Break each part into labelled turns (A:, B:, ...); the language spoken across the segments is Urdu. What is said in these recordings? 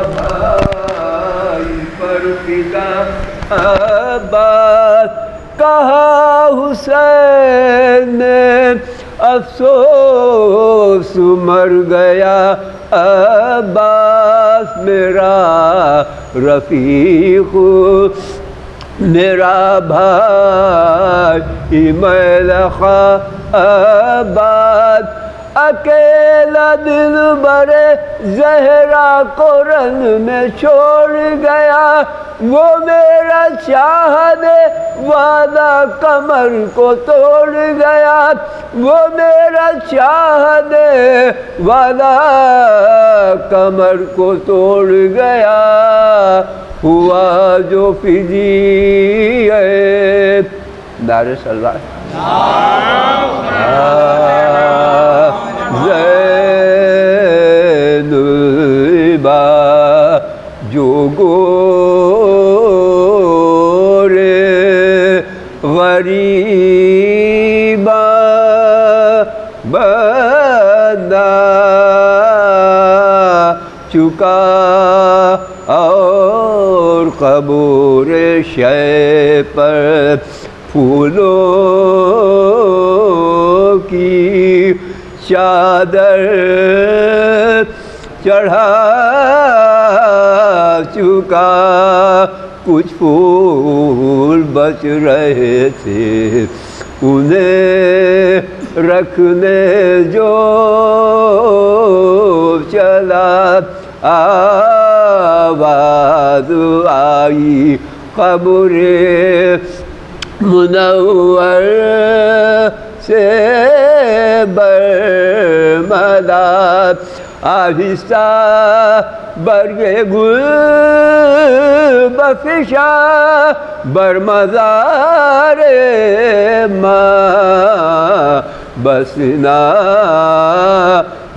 A: بھائی پر فدا عباس کہا حسین نے افسوس مر گیا عباس میرا رفیق میرا بھائی ملخا عباس اکیلا دل برے زہرا قرن میں چھوڑ گیا وہ میرا شاہد وعدہ کمر کو توڑ گیا وہ میرا شاہد وعدہ کمر کو توڑ گیا ہوا جو فدی ہے نعرہ سلوات زین البا جو گورے غریبا بندہ چکا اور قبور شے پر پھولوں کی چادر چڑھا چکا کچھ پھول بچ رہے تھے انہیں رکھنے جو چلا آواز آئی قبر منور سے برملا آہستہ برگ گل بفشا برمزار ماں بسنا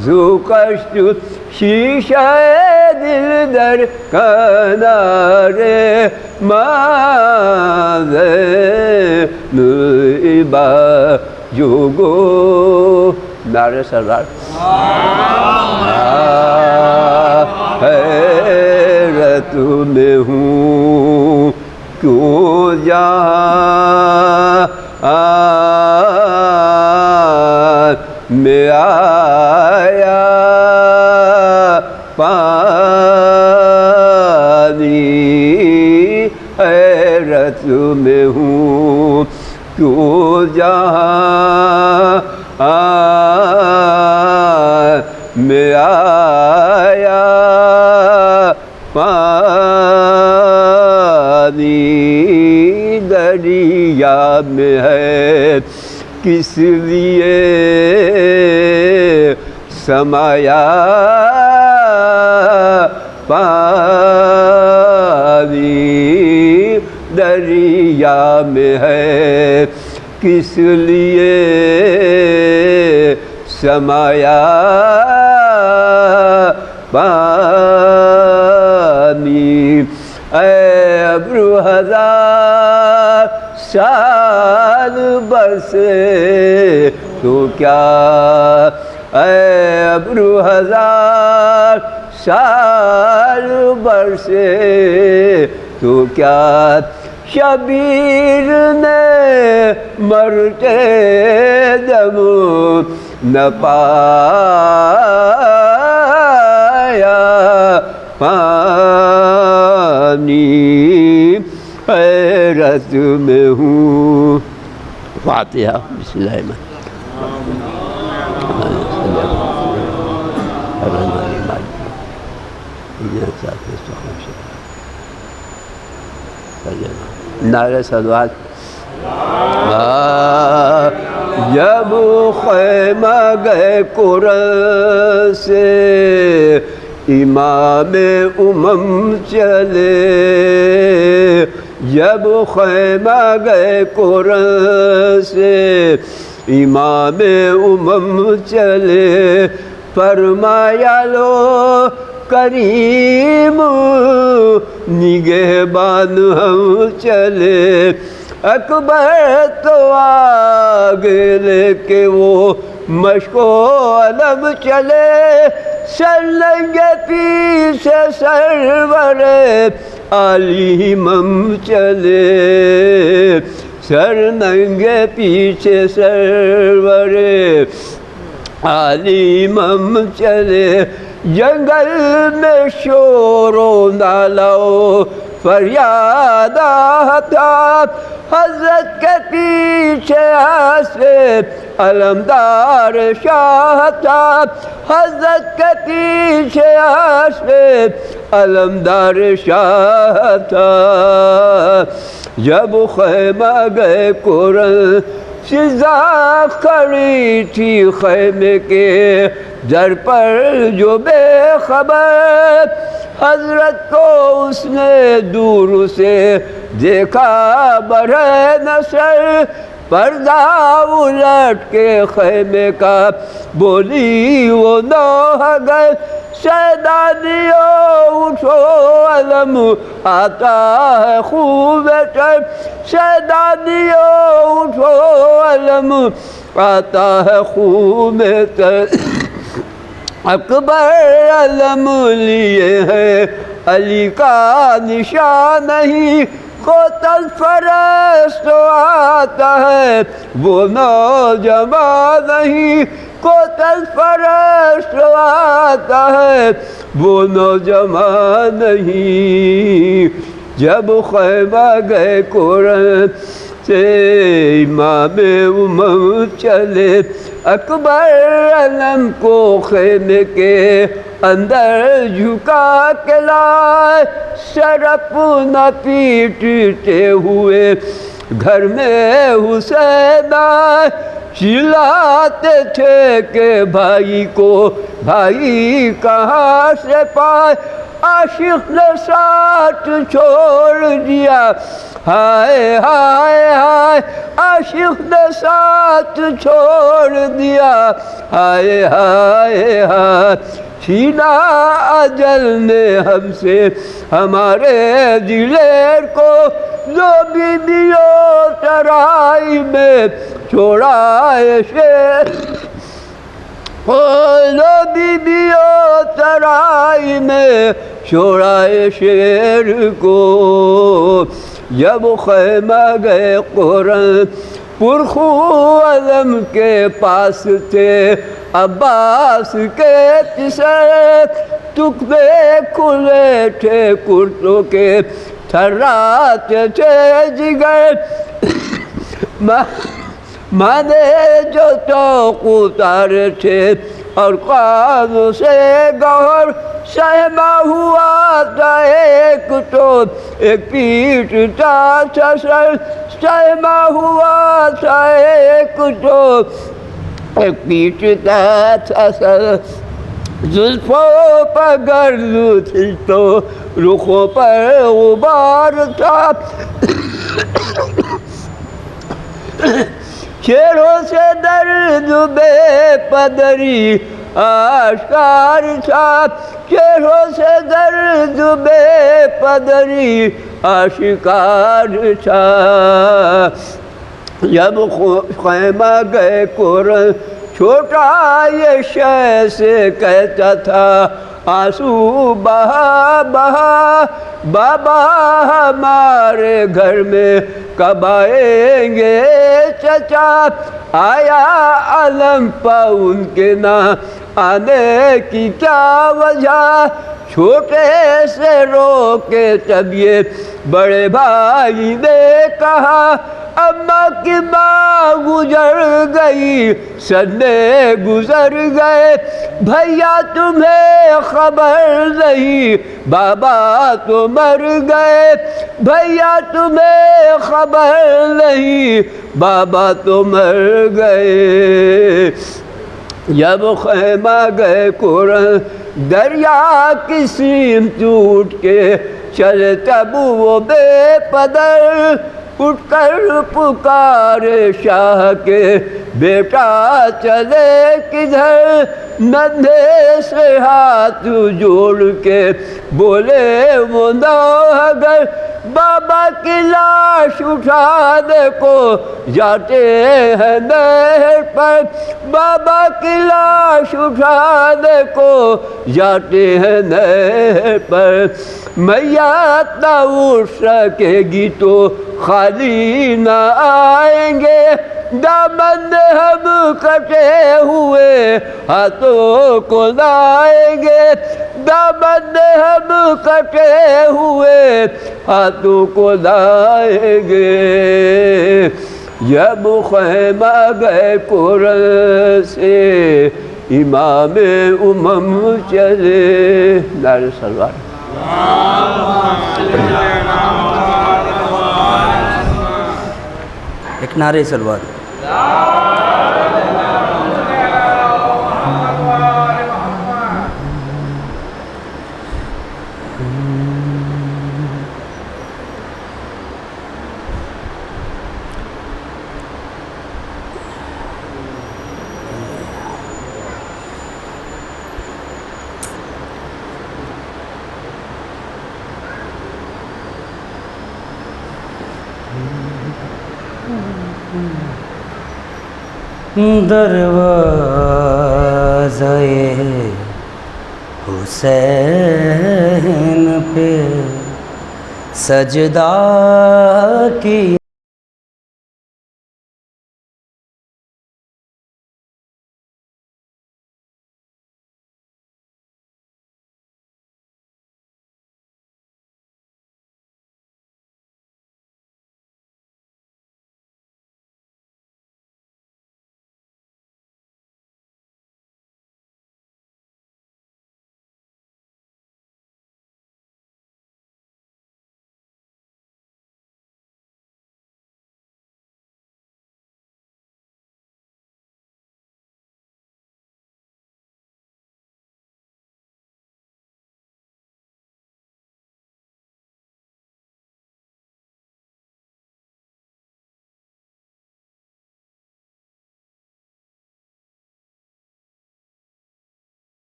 A: زو کشت شیشہ دل در کنارے ماں زین البا جو گو نعرہ سرار حیرت میں ہوں کیوں جہاں میں آیا پانی حیرت میں ہوں کیوں جہاں میں آیا پانی دریا میں ہے کس لیے سمایا پانی دریا میں ہے کس لیے سمایا پانی اے ابرو ہزار سال برسے تو کیا اے ابرو ہزار سال برسے تو کیا شبیر نے مرتے دم نہ پایا پانی حیرت میں ہوں فاتحہ بسم اللہ الرحمن نعرہ صلوات جب خیمہ گئے قرآن سے امام امم چلے جب خیمہ گئے قرآن سے امام امم چلے فرمایا لو کریم نگہبان ہم چلے اکبر تو آگے لے کے وہ مشکو علم چلے سرنگے پیچھے سرور علی امام چلے سرنگے پیچھے سرور علی امام چلے جنگل میں شور و نالو فریاد آتا حضرت کے پیچھے ایسے علمدار شاہ تھا حضرت کے پیچھے ایسے علمدار شاہ تھا جب خیمہ گئے قرآن فضا کھڑی تھی خیمے کے در پر جو بے خبر حضرت کو اس نے دور سے دیکھا برے نصر پردہ الٹ کے خیمے کا بولی وہ نوحگر سیدانیوں اٹھو علم آتا ہے خوب تر سیدانیوں اٹھو علم آتا ہے خوب تر اکبر علم لیے ہے علی کا نشان نہیں کوتل فرست آتا ہے وہ نوجوان نہیں کوتل فرست آتا ہے وہ نوجوان نہیں جب خیمہ گئے قرآن سے امام امم چلے اکبر علم کو خیمے کے اندر جھکا کے لائے سر اپنا پیٹتے ہوئے گھر میں حسین آئے چلاتے تھے کہ بھائی کو بھائی کہاں سے پائے عاشق نے ساتھ چھوڑ دیا ہائے ہائے ہائے عاشق نے ساتھ چھوڑ دیا ہائے ہائے ہائے چھینا اجل نے ہم سے ہمارے دلیر کو جو بیویوں ترائی میں چھوڑا ہے شیر جو بیویوں ترائی میں چھوڑا ہے شیر کو جب خیمہ گئے قرآن پرخو علم کے پاس تھے عباس کے پسر تکبے کھلے تھے کرتوں کے تھراتے تھے جگر مانے جو توق اتارے تھے اور قانوں سے گوہر سہما ہوا تھا ایک تو ایک پیٹتا تھا سر سہما ہوا تھا ایک تو ایک پیٹتا تھا سر زلفوں پر گرد تھی تو رخوں پر غبار تھا چہروں سے درد بے پدری آشکار تھا چہروں سے درد بے پدری آشکار تھا جب خیمہ گئے قرآن چھوٹا یہ شے سے کہتا تھا آنسو بہا بہا بابا ہمارے گھر میں کب آئیں گے چچا آیا علم پا ان کے نہ آنے کی کیا وجہ چھوٹے سے رو کے تب یہ بڑے بھائی نے کہا اماں کی ماں گزر گئی سنے گزر گئے بھیا تمہیں خبر نہیں بابا تو مر گئے بھیا تمہیں خبر نہیں بابا تو مر گئے جب خیمہ گئے قرآن دریا کی سیم ٹوٹ کے چلے تب وہ بے پدر اٹھ کر پکارے شاہ کے بیٹا چلے کدھر ننھے سے ہاتھ جوڑ کے بولے وہ نوحگر بابا کی لاش اٹھانے کو جاتے ہیں نہر پر، بابا کی لاش اٹھانے کو جاتے ہیں نہر پر، میت نہ اٹھ سکے گی تو خالی نہ آئیں گے، دامن ہم کٹے ہوئے ہاتھوں کو لائیں گے، دامن ہم کٹے ہوئے ہاتھوں کو لائیں گے، جب خیمہ گئے قرآن سے امام امم چلے۔ نعرہ سلوات۔
B: ایک نعرہ سلوات۔ دروازہ حسین پہ سجدہ کی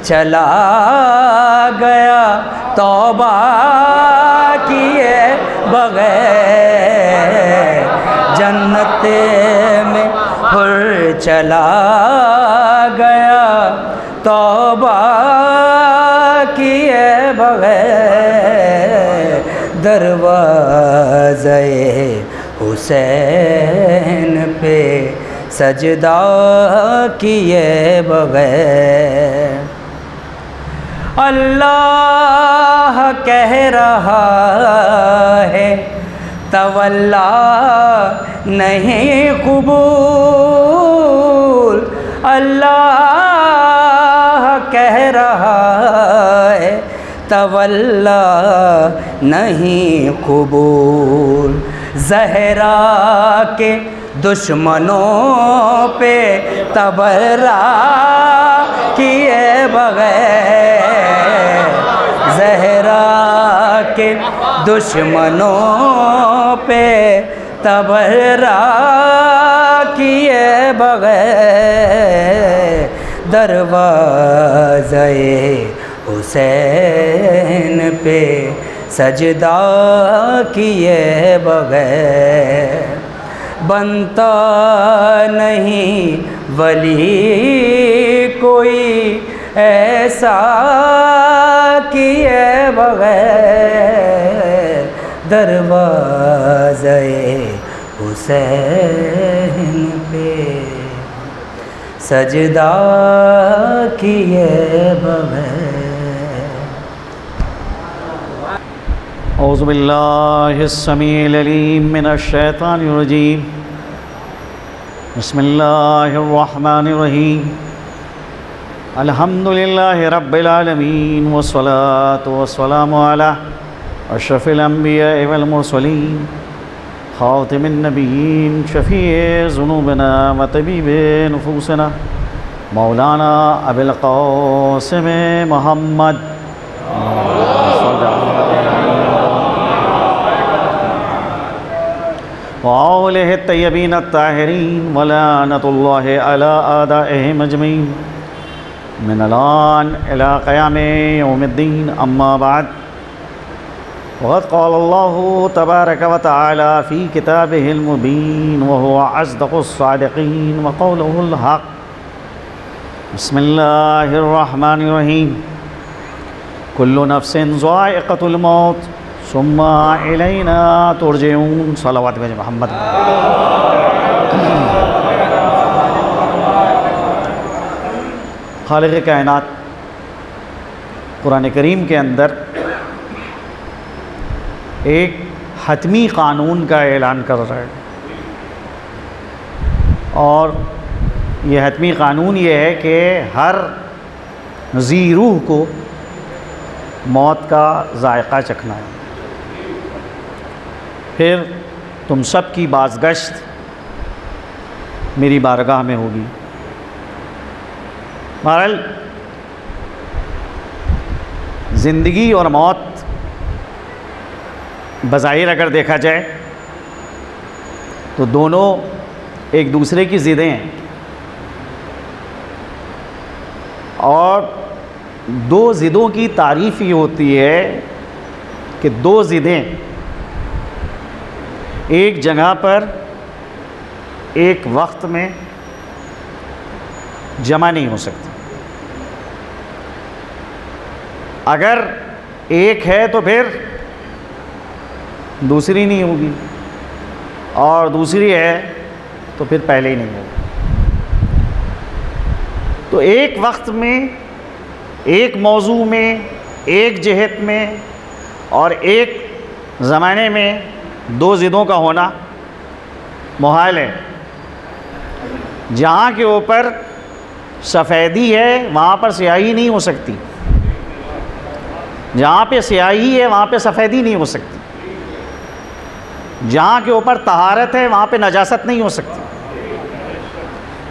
B: چلا گیا توبہ کیے بغیر جنت میں ہر چلا گیا توبہ کیے بغیر دروازے حسین پہ سجدہ کیے بغیر اللہ کہہ رہا ہے تولا نہیں قبول، اللہ کہہ رہا ہے تولا نہیں قبول، زہرا کے دشمنوں پہ تبرہ کیے بغیر، زہرا کے دشمنوں پہ تبرہ کیے بغیر، دروازے حسین پہ سجدہ کیے بغیر، بنتا نہیں ولی کوئی ایسا کیے بغیر، دروازے حسین پہ سجدہ کیے بغیر۔
C: اعوذ باللہ السمیع العلیم من الشیطان الرجیم، بسم اللہ الرحمن الرحیم، الحمدللہ رب العالمین والصلاة والسلام علی اشرف الانبیاء والمرسلین، خاتم النبیین، شفیع ذنوبنا وطبیب نفوسنا، مولانا ابی القاسم محمد وآلہ الطیبین الطاہرین، ولعنۃ اللہ علی اعدائہم اجمعین من الآن الی قیام یوم الدین، اما بعد، وقد قال اللہ تبارک و تعالی فی کتابہ المبین وہو اصدق الصادقین وقولہ الحق، بسم اللہ الرحمن الرحیم، کل نفس ذائقۃ الموت ثم الینا ترجعون، صلوات بھیجیں محمد۔ خالق کائنات قرآن کریم کے اندر ایک حتمی قانون کا اعلان کر رہا ہے، اور یہ حتمی قانون یہ ہے کہ ہر ذی روح کو موت کا ذائقہ چکھنا ہے، پھر تم سب کی بازگشت میری بارگاہ میں ہوگی۔ بہرحال زندگی اور موت بظاہر اگر دیکھا جائے تو دونوں ایک دوسرے کی ضدیں ہیں، اور دو ضدوں کی تعریف یہ ہوتی ہے کہ دو ضدیں ایک جگہ پر ایک وقت میں جمع نہیں ہو سکتی۔ اگر ایک ہے تو پھر دوسری نہیں ہوگی، اور دوسری ہے تو پھر پہلے ہی نہیں ہوگی۔ تو ایک وقت میں، ایک موضوع میں، ایک جہت میں اور ایک زمانے میں دو ضدوں کا ہونا محال ہے۔ جہاں کے اوپر سفیدی ہے وہاں پر سیاہی نہیں ہو سکتی، جہاں پہ سیاہی ہے وہاں پہ سفیدی نہیں ہو سکتی، جہاں کے اوپر طہارت ہے وہاں پہ نجاست نہیں ہو سکتی،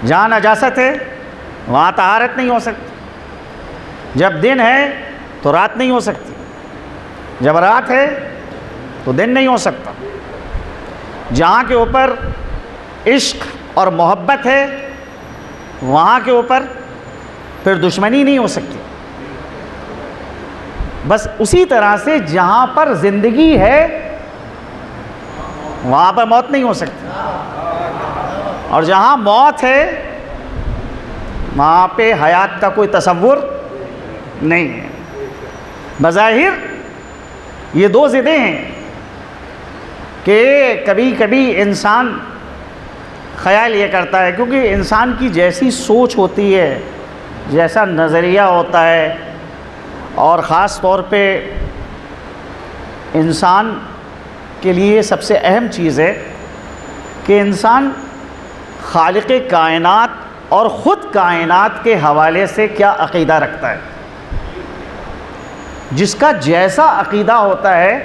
C: جہاں نجاست ہے وہاں طہارت نہیں ہو سکتی، جب دن ہے تو رات نہیں ہو سکتی، جب رات ہے تو دن نہیں ہو سکتا، جہاں کے اوپر عشق اور محبت ہے وہاں کے اوپر پھر دشمنی نہیں ہو سکتی۔ بس اسی طرح سے جہاں پر زندگی ہے وہاں پر موت نہیں ہو سکتی، اور جہاں موت ہے وہاں پہ حیات کا کوئی تصور نہیں ہے۔ بظاہر یہ دو ضدیں ہیں کہ کبھی کبھی انسان خیال یہ کرتا ہے، کیونکہ انسان کی جیسی سوچ ہوتی ہے، جیسا نظریہ ہوتا ہے، اور خاص طور پہ انسان کے لیے سب سے اہم چیز ہے کہ انسان خالق کائنات اور خود کائنات کے حوالے سے کیا عقیدہ رکھتا ہے۔ جس کا جیسا عقیدہ ہوتا ہے،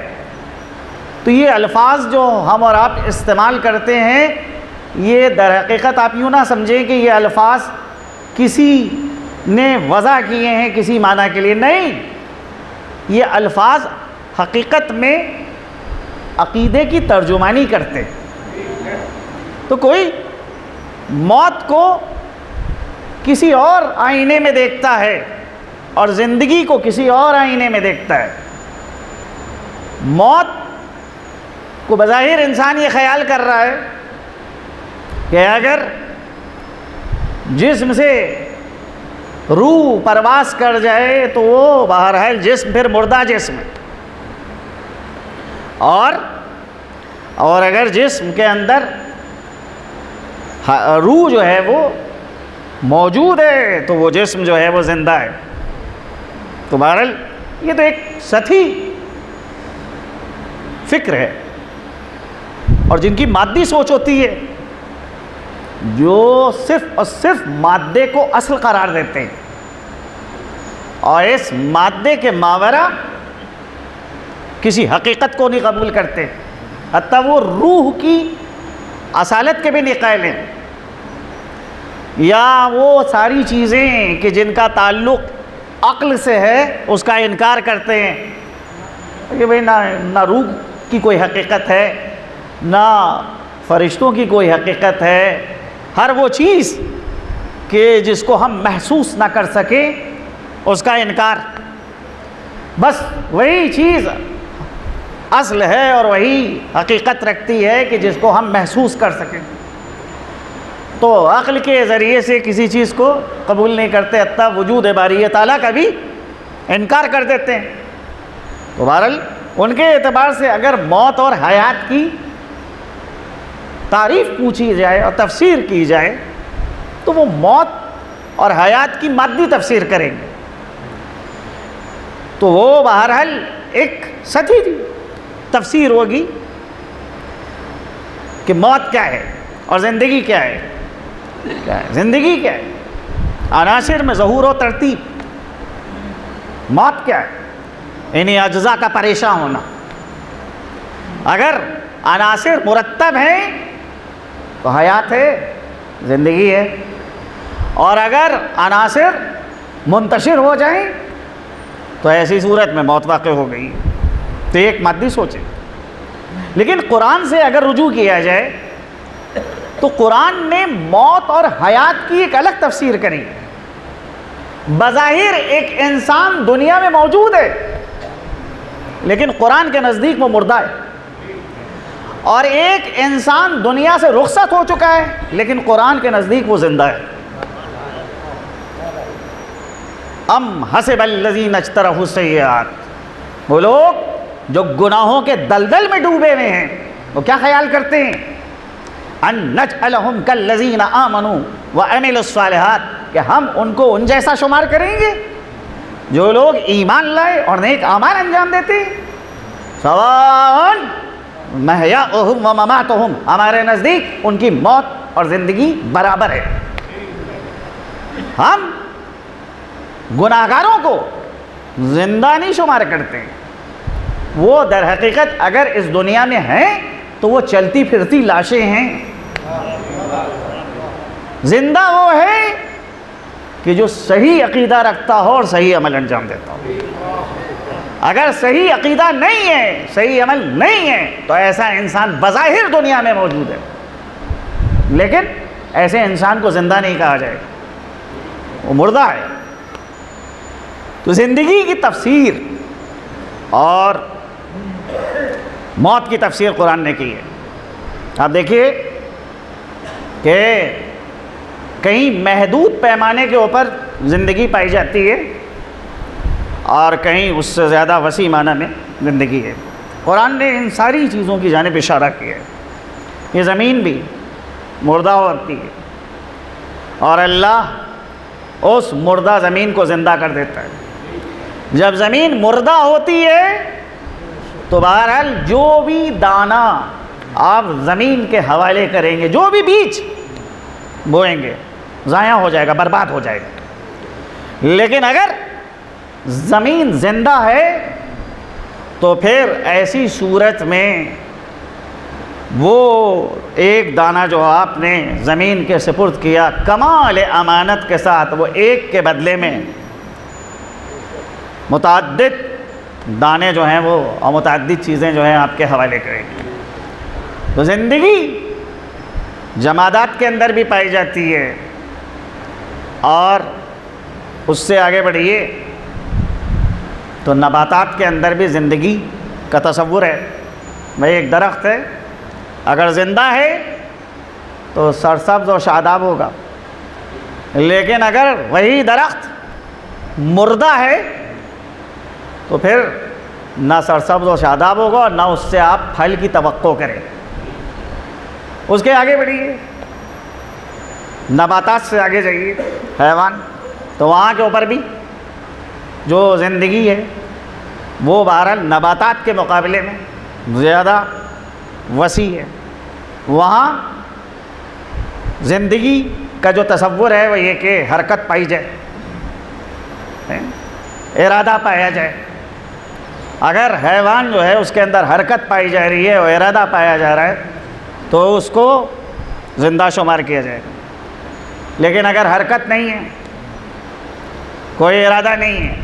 C: تو یہ الفاظ جو ہم اور آپ استعمال کرتے ہیں، یہ در حقیقت آپ یوں نہ سمجھیں کہ یہ الفاظ کسی نے وضع کیے ہیں کسی معنی کے لیے، نہیں، یہ الفاظ حقیقت میں عقیدے کی ترجمانی کرتے ہیں۔ تو کوئی موت کو کسی اور آئینے میں دیکھتا ہے اور زندگی کو کسی اور آئینے میں دیکھتا ہے۔ موت کو بظاہر انسان یہ خیال کر رہا ہے کہ اگر جسم سے روح پرواز کر جائے تو وہ بہرحال جسم پھر مردہ جسم ہے، اور اگر جسم کے اندر روح جو ہے وہ موجود ہے تو وہ جسم جو ہے وہ زندہ ہے۔ تو بہرحال یہ تو ایک سطحی فکر ہے، اور جن کی مادی سوچ ہوتی ہے، جو صرف اور صرف مادے کو اصل قرار دیتے ہیں اور اس مادے کے ماورا کسی حقیقت کو نہیں قبول کرتے، حتیٰ وہ روح کی اصالت کے بھی نہیں قائل ہیں، یا وہ ساری چیزیں کہ جن کا تعلق عقل سے ہے اس کا انکار کرتے ہیں کہ بھئی نہ روح کی کوئی حقیقت ہے، نہ فرشتوں کی کوئی حقیقت ہے، ہر وہ چیز کہ جس کو ہم محسوس نہ کر سکیں اس کا انکار، بس وہی چیز اصل ہے اور وہی حقیقت رکھتی ہے کہ جس کو ہم محسوس کر سکیں۔ تو عقل کے ذریعے سے کسی چیز کو قبول نہیں کرتے، حتیٰ وجود باری تعالیٰ کا بھی انکار کر دیتے ہیں۔ تو بہرحال ان کے اعتبار سے اگر موت اور حیات کی تعریف پوچھی جائے اور تفسیر کی جائے تو وہ موت اور حیات کی مادی تفسیر کریں گے، تو وہ بہرحال ایک سطحی تفسیر ہوگی کہ موت کیا ہے اور زندگی کیا ہے۔ زندگی کیا ہے؟ عناصر میں ظہور و ترتیب۔ موت کیا ہے؟ انہیں اجزاء کا پریشان ہونا۔ اگر عناصر مرتب ہیں تو حیات ہے، زندگی ہے، اور اگر عناصر منتشر ہو جائیں تو ایسی صورت میں موت واقع ہو گئی۔ تو ایک مادی سوچ ہے۔ لیکن قرآن سے اگر رجوع کیا جائے تو قرآن نے موت اور حیات کی ایک الگ تفسیر کری۔ بظاہر ایک انسان دنیا میں موجود ہے لیکن قرآن کے نزدیک وہ مردہ ہے، اور ایک انسان دنیا سے رخصت ہو چکا ہے لیکن قرآن کے نزدیک وہ زندہ ہے۔ ام حسب الذین اجترحوا السیئات، وہ لوگ جو گناہوں کے دلدل میں ڈوبے ہوئے ہیں وہ کیا خیال کرتے ہیں؟ ان نجعلہم کالذین آمنوا وعملوا الصالحات، کہ ہم ان کو ان جیسا شمار کریں گے جو لوگ ایمان لائے اور نیک اعمال انجام دیتے ہیں۔ سواء محیاؤہم ومماتہم، ہمارے نزدیک ان کی موت اور زندگی برابر ہے۔ ہم گناہگاروں کو زندہ نہیں شمار کرتے، وہ در حقیقت اگر اس دنیا میں ہیں تو وہ چلتی پھرتی لاشیں ہیں۔ زندہ وہ ہے کہ جو صحیح عقیدہ رکھتا ہو اور صحیح عمل انجام دیتا ہو۔ اگر صحیح عقیدہ نہیں ہے، صحیح عمل نہیں ہے، تو ایسا انسان بظاہر دنیا میں موجود ہے لیکن ایسے انسان کو زندہ نہیں کہا جائے گا، وہ مردہ ہے۔ تو زندگی کی تفسیر اور موت کی تفسیر قرآن نے کی ہے۔ آپ دیکھیے کہ کہیں محدود پیمانے کے اوپر زندگی پائی جاتی ہے اور کہیں اس سے زیادہ وسیع معنی میں زندگی ہے۔ قرآن نے ان ساری چیزوں کی جانب اشارہ کیا ہے۔ یہ زمین بھی مردہ ہوتی ہے اور اللہ اس مردہ زمین کو زندہ کر دیتا ہے۔ جب زمین مردہ ہوتی ہے تو بہرحال جو بھی دانہ آپ زمین کے حوالے کریں گے، جو بھی بیج بوئیں گے، ضائع ہو جائے گا، برباد ہو جائے گا۔ لیکن اگر زمین زندہ ہے تو پھر ایسی صورت میں وہ ایک دانہ جو آپ نے زمین کے سپرد کیا کمال امانت کے ساتھ، وہ ایک کے بدلے میں متعدد دانے جو ہیں وہ اور متعدد چیزیں جو ہیں آپ کے حوالے کرے گی۔ تو زندگی جمادات کے اندر بھی پائی جاتی ہے، اور اس سے آگے بڑھیے تو نباتات کے اندر بھی زندگی کا تصور ہے۔ بھائی ایک درخت ہے، اگر زندہ ہے تو سرسبز و شاداب ہوگا، لیکن اگر وہی درخت مردہ ہے تو پھر نہ سرسبز و شاداب ہوگا اور نہ اس سے آپ پھل کی توقع کریں۔ اس کے آگے بڑھیے، نباتات سے آگے جائیے، حیوان، تو وہاں کے اوپر بھی جو زندگی ہے وہ بہرحال نباتات کے مقابلے میں زیادہ وسیع ہے۔ وہاں زندگی کا جو تصور ہے وہ یہ کہ حرکت پائی جائے، ارادہ پایا جائے۔ اگر حیوان جو ہے اس کے اندر حرکت پائی جا رہی ہے اور ارادہ پایا جا رہا ہے تو اس کو زندہ شمار کیا جائے گا، لیکن اگر حرکت نہیں ہے، کوئی ارادہ نہیں ہے،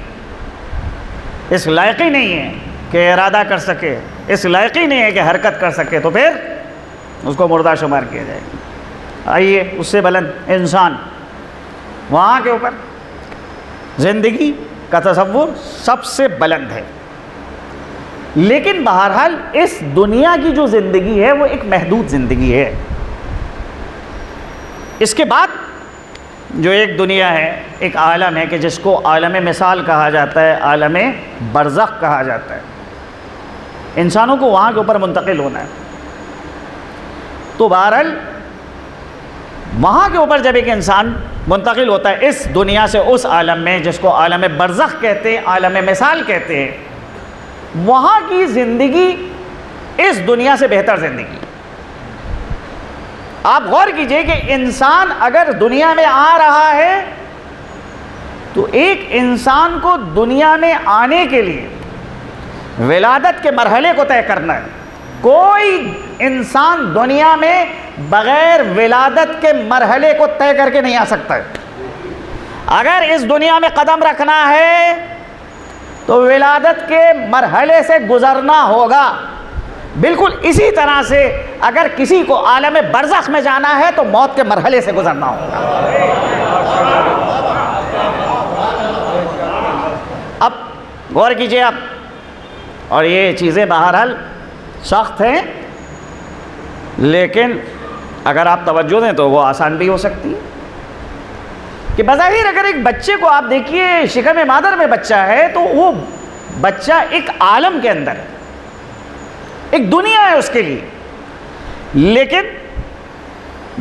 C: اس لائق ہی نہیں ہے کہ ارادہ کر سکے، اس لائق ہی نہیں ہے کہ حرکت کر سکے، تو پھر اس کو مردہ شمار کیا جائے گا۔ آئیے اس سے بلند انسان، وہاں کے اوپر زندگی کا تصور سب سے بلند ہے، لیکن بہرحال اس دنیا کی جو زندگی ہے وہ ایک محدود زندگی ہے۔ اس کے بعد جو ایک دنیا ہے، ایک عالم ہے کہ جس کو عالم مثال کہا جاتا ہے، عالم برزخ کہا جاتا ہے۔ انسانوں کو وہاں کے اوپر منتقل ہونا ہے، تو بہرحال وہاں کے اوپر جب ایک انسان منتقل ہوتا ہے اس دنیا سے اس عالم میں جس کو عالم برزخ کہتے ہیں، عالم مثال کہتے ہیں، وہاں کی زندگی اس دنیا سے بہتر زندگی۔ آپ غور کیجئے کہ انسان اگر دنیا میں آ رہا ہے تو ایک انسان کو دنیا میں آنے کے لیے ولادت کے مرحلے کو طے کرنا ہے۔ کوئی انسان دنیا میں بغیر ولادت کے مرحلے کو طے کر کے نہیں آ سکتا ہے۔ اگر اس دنیا میں قدم رکھنا ہے تو ولادت کے مرحلے سے گزرنا ہوگا۔ بالکل اسی طرح سے اگر کسی کو عالم برزخ میں جانا ہے تو موت کے مرحلے سے گزرنا ہوگا۔ اب غور کیجئے آپ، اور یہ چیزیں بہرحال سخت ہیں، لیکن اگر آپ توجہ دیں تو وہ آسان بھی ہو سکتی ہے۔ کہ بظاہر اگر ایک بچے کو آپ دیکھیے شکم مادر میں بچہ ہے تو وہ بچہ ایک عالم کے اندر ہے، ایک دنیا ہے اس کے لیے، لیکن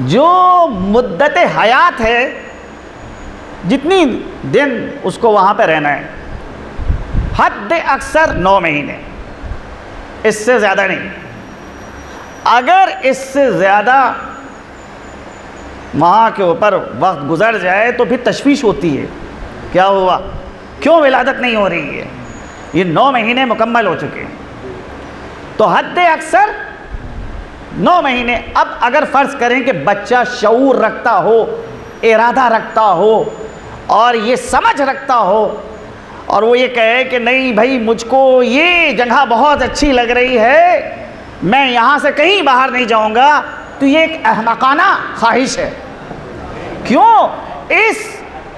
C: جو مدت حیات ہے، جتنی دن اس کو وہاں پہ رہنا ہے، حد اکثر 9 مہینے، اس سے زیادہ نہیں۔ اگر اس سے زیادہ وہاں کے اوپر وقت گزر جائے تو پھر تشویش ہوتی ہے، کیا ہوا، کیوں ولادت نہیں ہو رہی ہے؟ یہ 9 مہینے مکمل ہو چکے ہیں، تو حد اکثر 9 مہینے۔ اب اگر فرض کریں کہ بچہ شعور رکھتا ہو، ارادہ رکھتا ہو اور یہ سمجھ رکھتا ہو، اور وہ یہ کہے کہ نہیں بھائی مجھ کو یہ جگہ بہت اچھی لگ رہی ہے، میں یہاں سے کہیں باہر نہیں جاؤں گا، تو یہ ایک احمقانہ خواہش ہے۔ کیوں؟ اس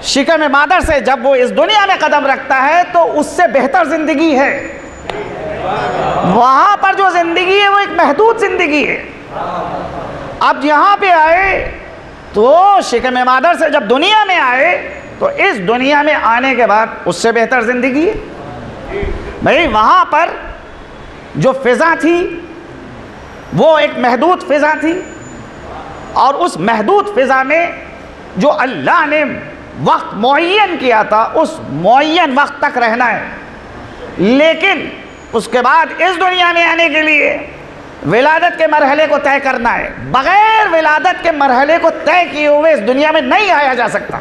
C: شکم مادر سے جب وہ اس دنیا میں قدم رکھتا ہے تو اس سے بہتر زندگی ہے، وہاں پر جو زندگی ہے وہ ایک محدود زندگی ہے۔ اب یہاں پہ آئے تو شکم مادر سے جب دنیا میں آئے تو اس دنیا میں آنے کے بعد اس سے بہتر زندگی ہے۔ بھئی وہاں پر جو فضا تھی وہ ایک محدود فضا تھی، اور اس محدود فضا میں جو اللہ نے وقت معین کیا تھا اس معین وقت تک رہنا ہے، لیکن اس کے بعد اس دنیا میں آنے کے لیے ولادت کے مرحلے کو طے کرنا ہے۔ بغیر ولادت کے مرحلے کو طے کیے ہوئے اس دنیا میں نہیں آیا جا سکتا۔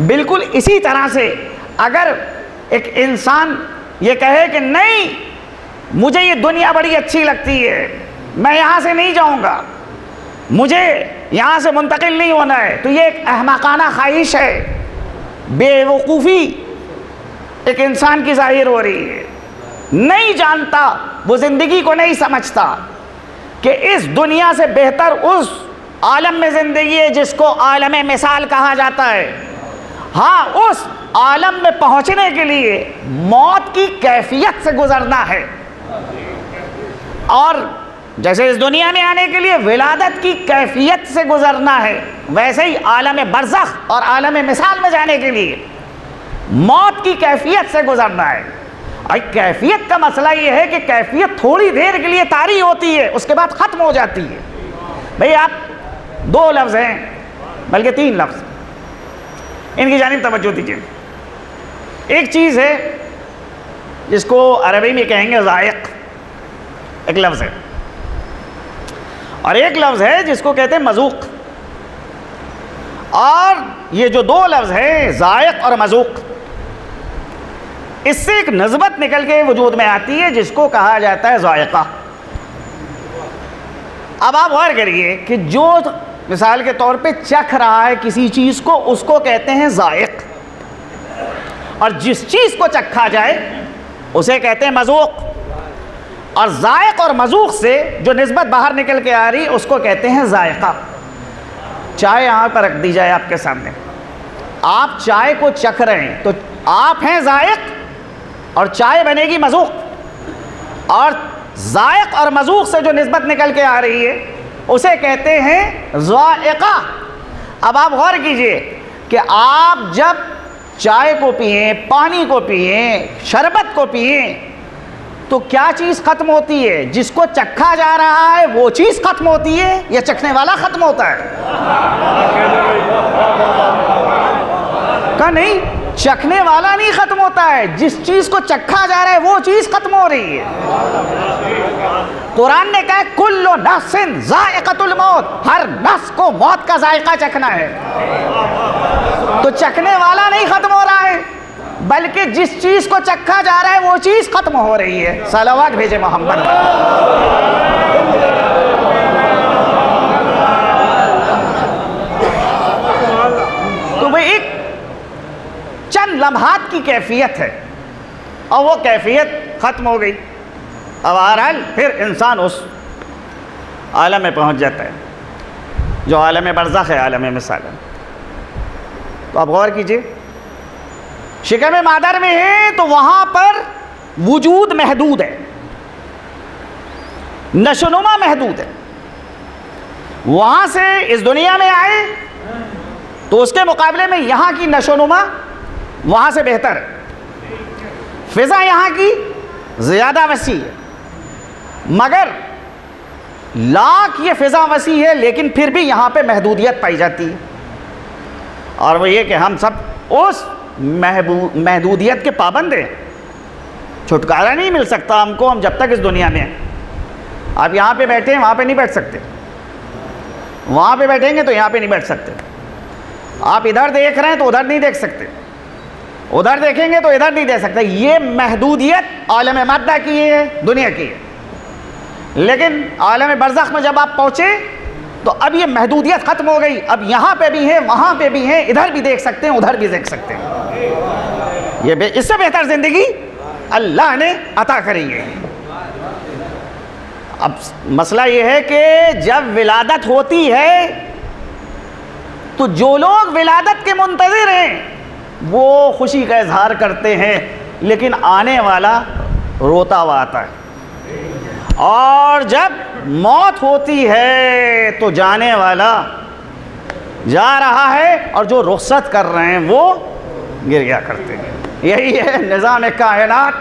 C: بالکل اسی طرح سے اگر ایک انسان یہ کہے کہ نہیں مجھے یہ دنیا بڑی اچھی لگتی ہے، میں یہاں سے نہیں جاؤں گا، مجھے یہاں سے منتقل نہیں ہونا ہے، تو یہ ایک احمقانہ خواہش ہے، بے وقوفی ایک انسان کی ظاہر ہو رہی ہے، نہیں جانتا، وہ زندگی کو نہیں سمجھتا کہ اس دنیا سے بہتر اس عالم میں زندگی ہے جس کو عالم مثال کہا جاتا ہے۔ ہاں، اس عالم میں پہنچنے کے لیے موت کی کیفیت سے گزرنا ہے، اور جیسے اس دنیا میں آنے کے لیے ولادت کی کیفیت سے گزرنا ہے، ویسے ہی عالم برزخ اور عالم مثال میں جانے کے لیے موت کی کیفیت سے گزرنا ہے۔ اور کیفیت کا مسئلہ یہ ہے کہ کیفیت تھوڑی دیر کے لیے طاری ہوتی ہے، اس کے بعد ختم ہو جاتی ہے۔ بھئی آپ 2 لفظ ہیں، بلکہ 3 لفظ، ان کی جانب توجہ دیجیے۔ ایک چیز ہے جس کو عربی میں کہیں گے ذائق، ایک لفظ ہے، اور ایک لفظ ہے جس کو کہتے ہیں مذوق۔ اور یہ جو 2 لفظ ہیں ذائق اور مذوق، اس سے ایک نسبت نکل کے وجود میں آتی ہے جس کو کہا جاتا ہے ذائقہ۔ اب آپ غور کریے کہ جو مثال کے طور پہ چکھ رہا ہے کسی چیز کو، اس کو کہتے ہیں ذائق، اور جس چیز کو چکھا جائے اسے کہتے ہیں مذوق۔ اور ذائق اور مذوق سے جو نسبت باہر نکل کے آ رہی اس کو کہتے ہیں ذائقہ۔ چائے یہاں پر رکھ دی جائے آپ کے سامنے، آپ چائے کو چکھ رہے ہیں تو آپ ہیں ذائق اور چائے بنے گی مذوق، اور ذائق اور مذوق سے جو نسبت نکل کے آ رہی ہے اسے کہتے ہیں ذائقہ۔ اب آپ غور کیجئے کہ آپ جب چائے کو پئیں، پانی کو پئیں، شربت کو پئیں، تو کیا چیز ختم ہوتی ہے؟ جس کو چکھا جا رہا ہے وہ چیز ختم ہوتی ہے یا چکھنے والا ختم ہوتا ہے؟ کہ نہیں، چکھنے والا نہیں ختم ہوتا ہے، جس چیز کو چکھا جا رہا ہے وہ چیز ختم ہو رہی ہے۔ قرآن نے کہا کل نفس ذائقۃ الموت، ہر نفس کو موت کا ذائقہ چکھنا ہے۔ تو چکھنے والا نہیں ختم ہو رہا ہے، بلکہ جس چیز کو چکھا جا رہا ہے وہ چیز ختم ہو رہی ہے۔ صلوات بھیجے محمد۔ تو وہ ایک چند لمحات کی کیفیت ہے، اور وہ کیفیت ختم ہو گئی۔ اب بہرحال پھر انسان اس عالم میں پہنچ جاتا ہے جو عالم برزخ ہے، عالم مثال ہے۔ تو اب غور کیجئے، شکم مادر میں ہے تو وہاں پر وجود محدود ہے، نشوونما محدود ہے۔ وہاں سے اس دنیا میں آئے تو اس کے مقابلے میں یہاں کی نشوونما وہاں سے بہتر ہے، فضا یہاں کی زیادہ وسیع ہے، مگر لاکھ یہ فضا وسیع ہے لیکن پھر بھی یہاں پہ محدودیت پائی جاتی ہے، اور وہ یہ کہ ہم سب اس محدودیت کے پابند ہیں۔ چھٹکارا نہیں مل سکتا ہم کو، ہم جب تک اس دنیا میں ہیں۔ آپ یہاں پہ بیٹھے ہیں وہاں پہ نہیں بیٹھ سکتے، وہاں پہ بیٹھیں گے تو یہاں پہ نہیں بیٹھ سکتے، آپ ادھر دیکھ رہے ہیں تو ادھر نہیں دیکھ سکتے، ادھر دیکھیں گے تو ادھر نہیں دیکھ سکتے۔ یہ محدودیت عالم مادہ کی ہے، دنیا کی ہے، لیکن عالم برزخ میں جب آپ پہنچے تو اب یہ محدودیت ختم ہو گئی، اب یہاں پہ بھی ہیں، وہاں پہ بھی ہیں، ادھر بھی دیکھ سکتے ہیں، ادھر بھی دیکھ سکتے ہیں۔ یہ اس سے بہتر زندگی اللہ نے عطا کری ہے۔ اب مسئلہ یہ ہے کہ جب ولادت ہوتی ہے تو جو لوگ ولادت کے منتظر ہیں وہ خوشی کا اظہار کرتے ہیں، لیکن آنے والا روتا ہوا آتا ہے، اور جب موت ہوتی ہے تو جانے والا جا رہا ہے اور جو رخصت کر رہے ہیں وہ گریا کرتے ہیں۔ یہی ہے نظام کائنات،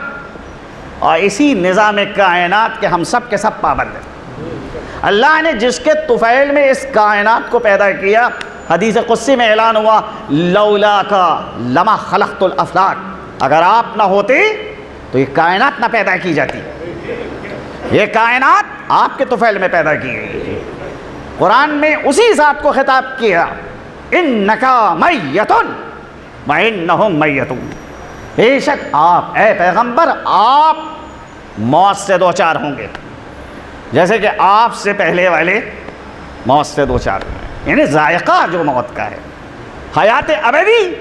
C: اور اسی نظام کائنات کے ہم سب کے سب پابند ہیں۔ اللہ نے جس کے طفیل میں اس کائنات کو پیدا کیا، حدیث قدسی میں اعلان ہوا لولا کا لما خلقت الافلاک، اگر آپ نہ ہوتے تو یہ کائنات نہ پیدا کی جاتی، یہ کائنات آپ کے طفیل میں پیدا کی گئی۔ قرآن میں اسی ذات کو خطاب کیا، انکا میتن وانہم میتون، بے شک آپ اے پیغمبر آپ موت سے دوچار ہوں گے، جیسے کہ آپ سے پہلے والے موت سے دوچار ہوئے، یعنی ذائقہ جو موت کا ہے، حیات ابدی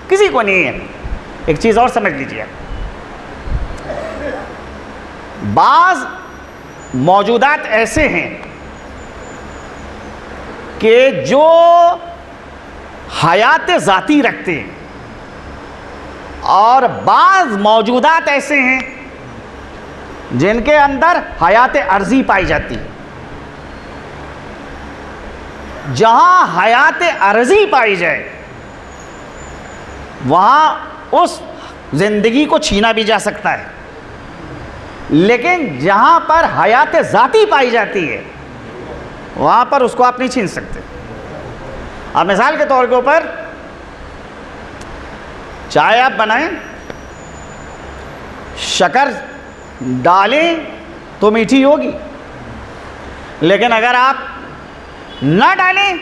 C: کسی کو نہیں ہے۔ ایک چیز اور سمجھ لیجیے، بعض موجودات ایسے ہیں کہ جو حیات ذاتی رکھتے ہیں، اور بعض موجودات ایسے ہیں جن کے اندر حیات عرضی پائی جاتی ہے۔ جہاں حیات عرضی پائی جائے وہاں اس زندگی کو چھینا بھی جا سکتا ہے، لیکن جہاں پر حیات ذاتی پائی جاتی ہے وہاں پر اس کو آپ نہیں چھین سکتے۔ اب مثال کے طور کے اوپر چائے آپ بنائیں، شکر ڈالیں تو میٹھی ہوگی، لیکن اگر آپ نہ ڈالیں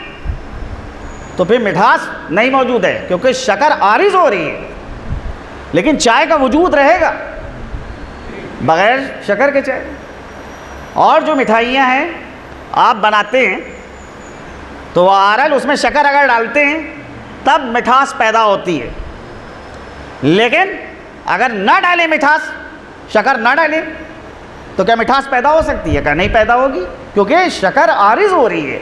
C: تو پھر مٹھاس نہیں موجود ہے، کیونکہ شکر عارض ہو رہی ہے، لیکن چائے کا وجود رہے گا بغیر شکر کے چائے۔ اور جو مٹھائیاں ہیں آپ بناتے ہیں تو بہرحال اس میں شکر اگر ڈالتے ہیں تب مٹھاس پیدا ہوتی ہے، لیکن اگر نہ ڈالیں مٹھاس، شکر نہ ڈالیں تو کیا مٹھاس پیدا ہو سکتی ہے؟ کہ نہیں پیدا ہوگی، کیونکہ شکر عارض ہو رہی ہے،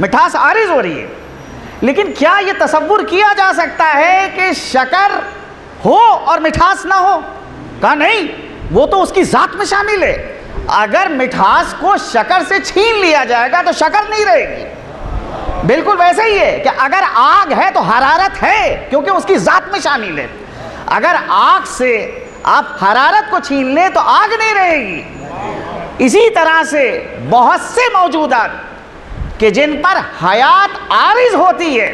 C: مٹھاس عارض ہو رہی ہے۔ لیکن کیا یہ تصور کیا جا سکتا ہے کہ شکر ہو اور مٹھاس نہ ہو؟ کہا نہیں، وہ تو اس کی ذات میں شامل ہے۔ اگر مٹھاس کو شکر سے چھین لیا جائے گا تو شکر نہیں رہے گی۔ بالکل ویسے ہی ہے کہ اگر آگ ہے تو حرارت ہے، کیونکہ اس کی ذات میں شامل ہے۔ اگر آگ سے آپ حرارت کو چھین لیں تو آگ نہیں رہے گی۔ اسی طرح سے بہت سے موجودات کہ جن پر حیات عارض ہوتی ہے،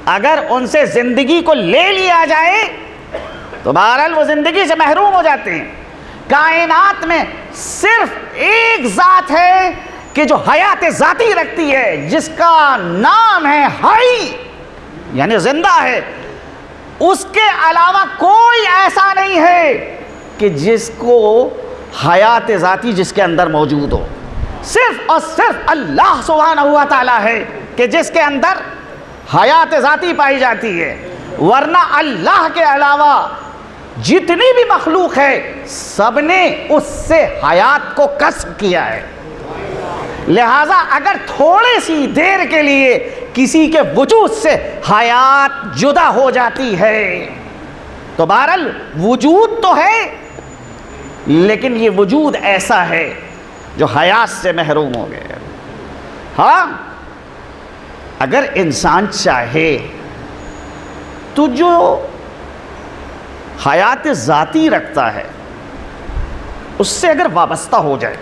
C: اگر ان سے زندگی کو لے لیا جائے تو بہرحال وہ زندگی سے محروم ہو جاتے ہیں۔ کائنات میں صرف ایک ذات ہے کہ جو حیات ذاتی رکھتی ہے، جس کا نام ہے حی، یعنی زندہ ہے۔ اس کے علاوہ کوئی ایسا نہیں ہے کہ جس کو حیات ذاتی جس کے اندر موجود ہو۔ صرف اور صرف اللہ سبحانہ و تعالیٰ ہے کہ جس کے اندر حیات ذاتی پائی جاتی ہے، ورنہ اللہ کے علاوہ جتنی بھی مخلوق ہے سب نے اس سے حیات کو کسب کیا ہے۔ لہٰذا اگر تھوڑی سی دیر کے لیے کسی کے وجود سے حیات جدا ہو جاتی ہے تو بہرحال وجود تو ہے، لیکن یہ وجود ایسا ہے جو حیات سے محروم ہو گئے۔ ہاں اگر انسان چاہے تو جو حیات ذاتی رکھتا ہے اس سے اگر وابستہ ہو جائے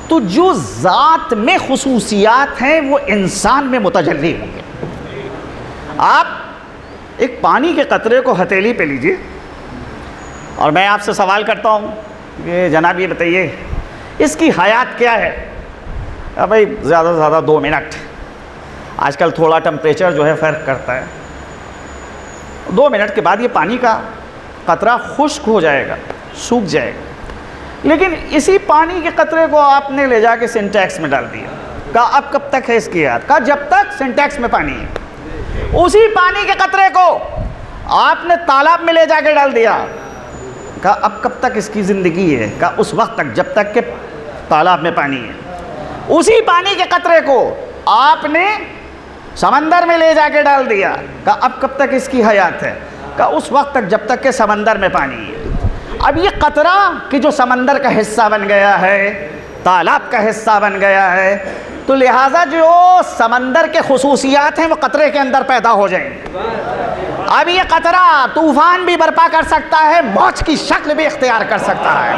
C: تو جو ذات میں خصوصیات ہیں وہ انسان میں متجلی ہوں گے۔ آپ ایک پانی کے قطرے کو ہتھیلی پہ لیجئے اور میں آپ سے سوال کرتا ہوں کہ جناب یہ بتائیے اس کی حیات کیا ہے؟ بھائی زیادہ سے زیادہ 2 منٹ۔ آج کل تھوڑا ٹمپریچر جو ہے فرق کرتا ہے، 2 منٹ کے بعد یہ پانی کا قطرہ خشک ہو جائے گا، سوکھ جائے گا۔ لیکن اسی پانی کے قطرے کو آپ نے لے جا کے سنٹیکس میں ڈال دیا، کہا اب کب تک ہے اس کی حیات؟ کہا جب تک سنٹیکس میں پانی ہے۔ اسی پانی کے قطرے کو آپ نے تالاب میں لے جا کے ڈال دیا، کہا اب کب تک اس کی زندگی ہے؟ کہا اس وقت تک جب تک کہ تالاب میں پانی ہے۔ اسی پانی کے قطرے کو آپ نے سمندر میں لے جا کے ڈال دیا، کہا اب کب تک اس کی حیات ہے؟ کہا اس وقت تک جب تک کہ سمندر میں پانی ہے۔ اب یہ قطرہ کہ جو سمندر کا حصہ بن گیا ہے، تالاب کا حصہ بن گیا ہے، تو لہٰذا جو سمندر کے خصوصیات ہیں وہ قطرے کے اندر پیدا ہو جائیں گے۔ اب یہ قطرہ طوفان بھی برپا کر سکتا ہے، موج کی شکل بھی اختیار کر سکتا ہے۔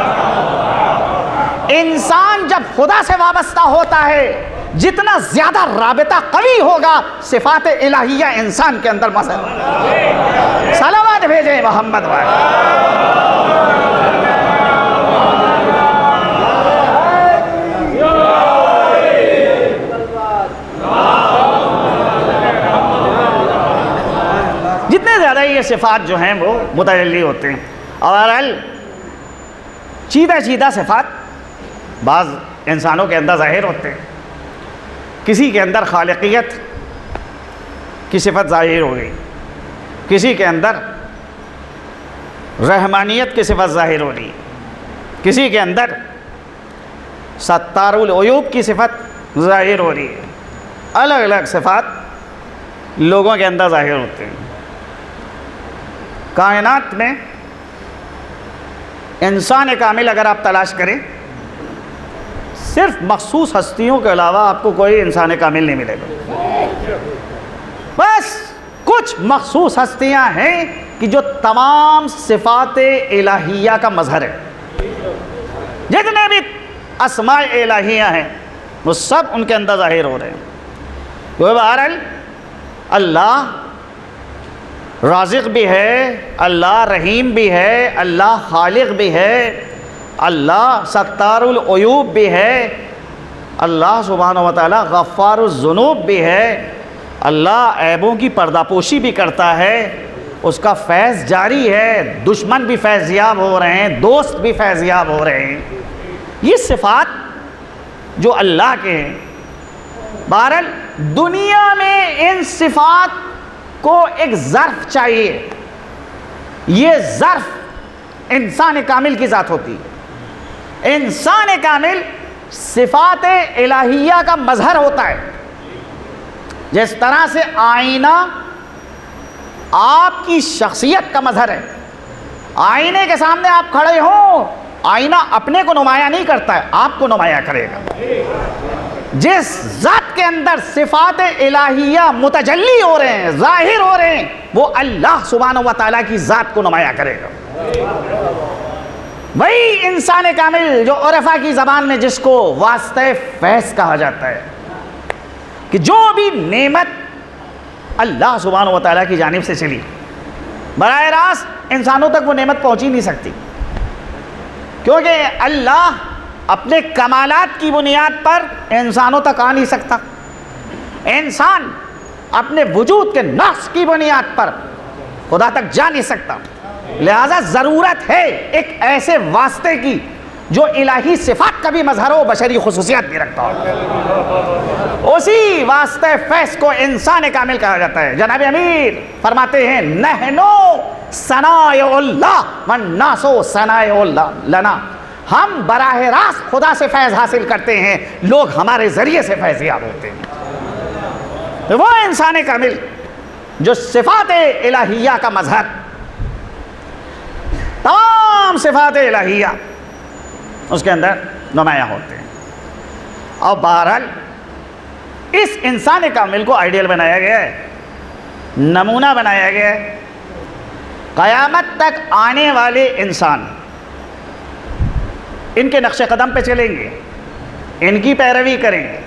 C: انسان جب خدا سے وابستہ ہوتا ہے، جتنا زیادہ رابطہ قوی ہوگا صفات الہیہ انسان کے اندر مثلا۔ صلوات بھیجیں محمد والے۔ جتنے زیادہ یہ صفات جو ہیں وہ متجلی ہوتے ہیں. اور چیدہ صفات بعض انسانوں کے اندر ظاہر ہوتے ہیں. کسی کے اندر خالقیت کی صفت ظاہر ہو گئی, کسی کے اندر رحمانیت کی صفت ظاہر ہو رہی ہے, کسی کے اندر ستار العیوب کی صفت ظاہر ہو رہی ہے. الگ الگ صفات لوگوں کے اندر ظاہر ہوتے ہیں. کائنات میں انسان کامل اگر آپ تلاش کریں, صرف مخصوص ہستیوں کے علاوہ آپ کو کوئی انسان کامل نہیں ملے گا. بس کچھ مخصوص ہستیاں ہیں کہ جو تمام صفات الہیہ کا مظہر ہے. جتنے بھی اسماء الہیہ ہیں وہ سب ان کے اندر ظاہر ہو رہے ہیں. تو بہرحال اللہ رازق بھی ہے, اللہ رحیم بھی ہے, اللہ خالق بھی ہے, اللہ ستار العیوب بھی ہے, اللہ سبحانہ و تعالی غفار الذنوب بھی ہے, اللہ عیبوں کی پردہ پوشی بھی کرتا ہے, اس کا فیض جاری ہے, دشمن بھی فیضیاب ہو رہے ہیں, دوست بھی فیضیاب ہو رہے ہیں. یہ صفات جو اللہ کے ہیں. بہرحال دنیا میں ان صفات کو ایک ظرف چاہیے. یہ ظرف انسان کامل کی ذات ہوتی ہے. انسان کامل صفات الہیہ کا مظہر ہوتا ہے. جس طرح سے آئینہ آپ کی شخصیت کا مظہر ہے. آئینے کے سامنے آپ کھڑے ہوں, آئینہ اپنے کو نمایاں نہیں کرتا ہے, آپ کو نمایاں کرے گا. جس ذات کے اندر صفات الہیہ متجلی ہو رہے ہیں, ظاہر ہو رہے ہیں, وہ اللہ سبحانہ و تعالیٰ کی ذات کو نمایاں کرے گا. وہی انسان کامل جو عرفا کی زبان میں جس کو واسطہ فیض کہا جاتا ہے, کہ جو بھی نعمت اللہ سبحانہ و تعالیٰ کی جانب سے چلی, براہ راست انسانوں تک وہ نعمت پہنچ ہی نہیں سکتی, کیونکہ اللہ اپنے کمالات کی بنیاد پر انسانوں تک آ نہیں سکتا. انسان اپنے وجود کے نقص کی بنیاد پر خدا تک جا نہیں سکتا. لہذا ضرورت ہے ایک ایسے واسطے کی جو الہی صفات کا بھی مظہر ہو, بشری خصوصیات بھی رکھتا ہو. اسی واسطے فیض کو انسان کامل کہا جاتا ہے. جناب امیر فرماتے ہیں, نحنو ثناء اللہ والناس ثناء اللہ لنا. ہم براہ راست خدا سے فیض حاصل کرتے ہیں, لوگ ہمارے ذریعے سے فیضیاب ہوتے ہیں. وہ انسان کامل جو صفات الہیہ کا مظہر, تمام صفات الہیہ اس کے اندر نمایاں ہوتے ہیں. اور بہرحال اس انسان کامل کو آئیڈیل بنایا گیا ہے, نمونہ بنایا گیا ہے. قیامت تک آنے والے انسان ان کے نقش قدم پہ چلیں گے, ان کی پیروی کریں گے.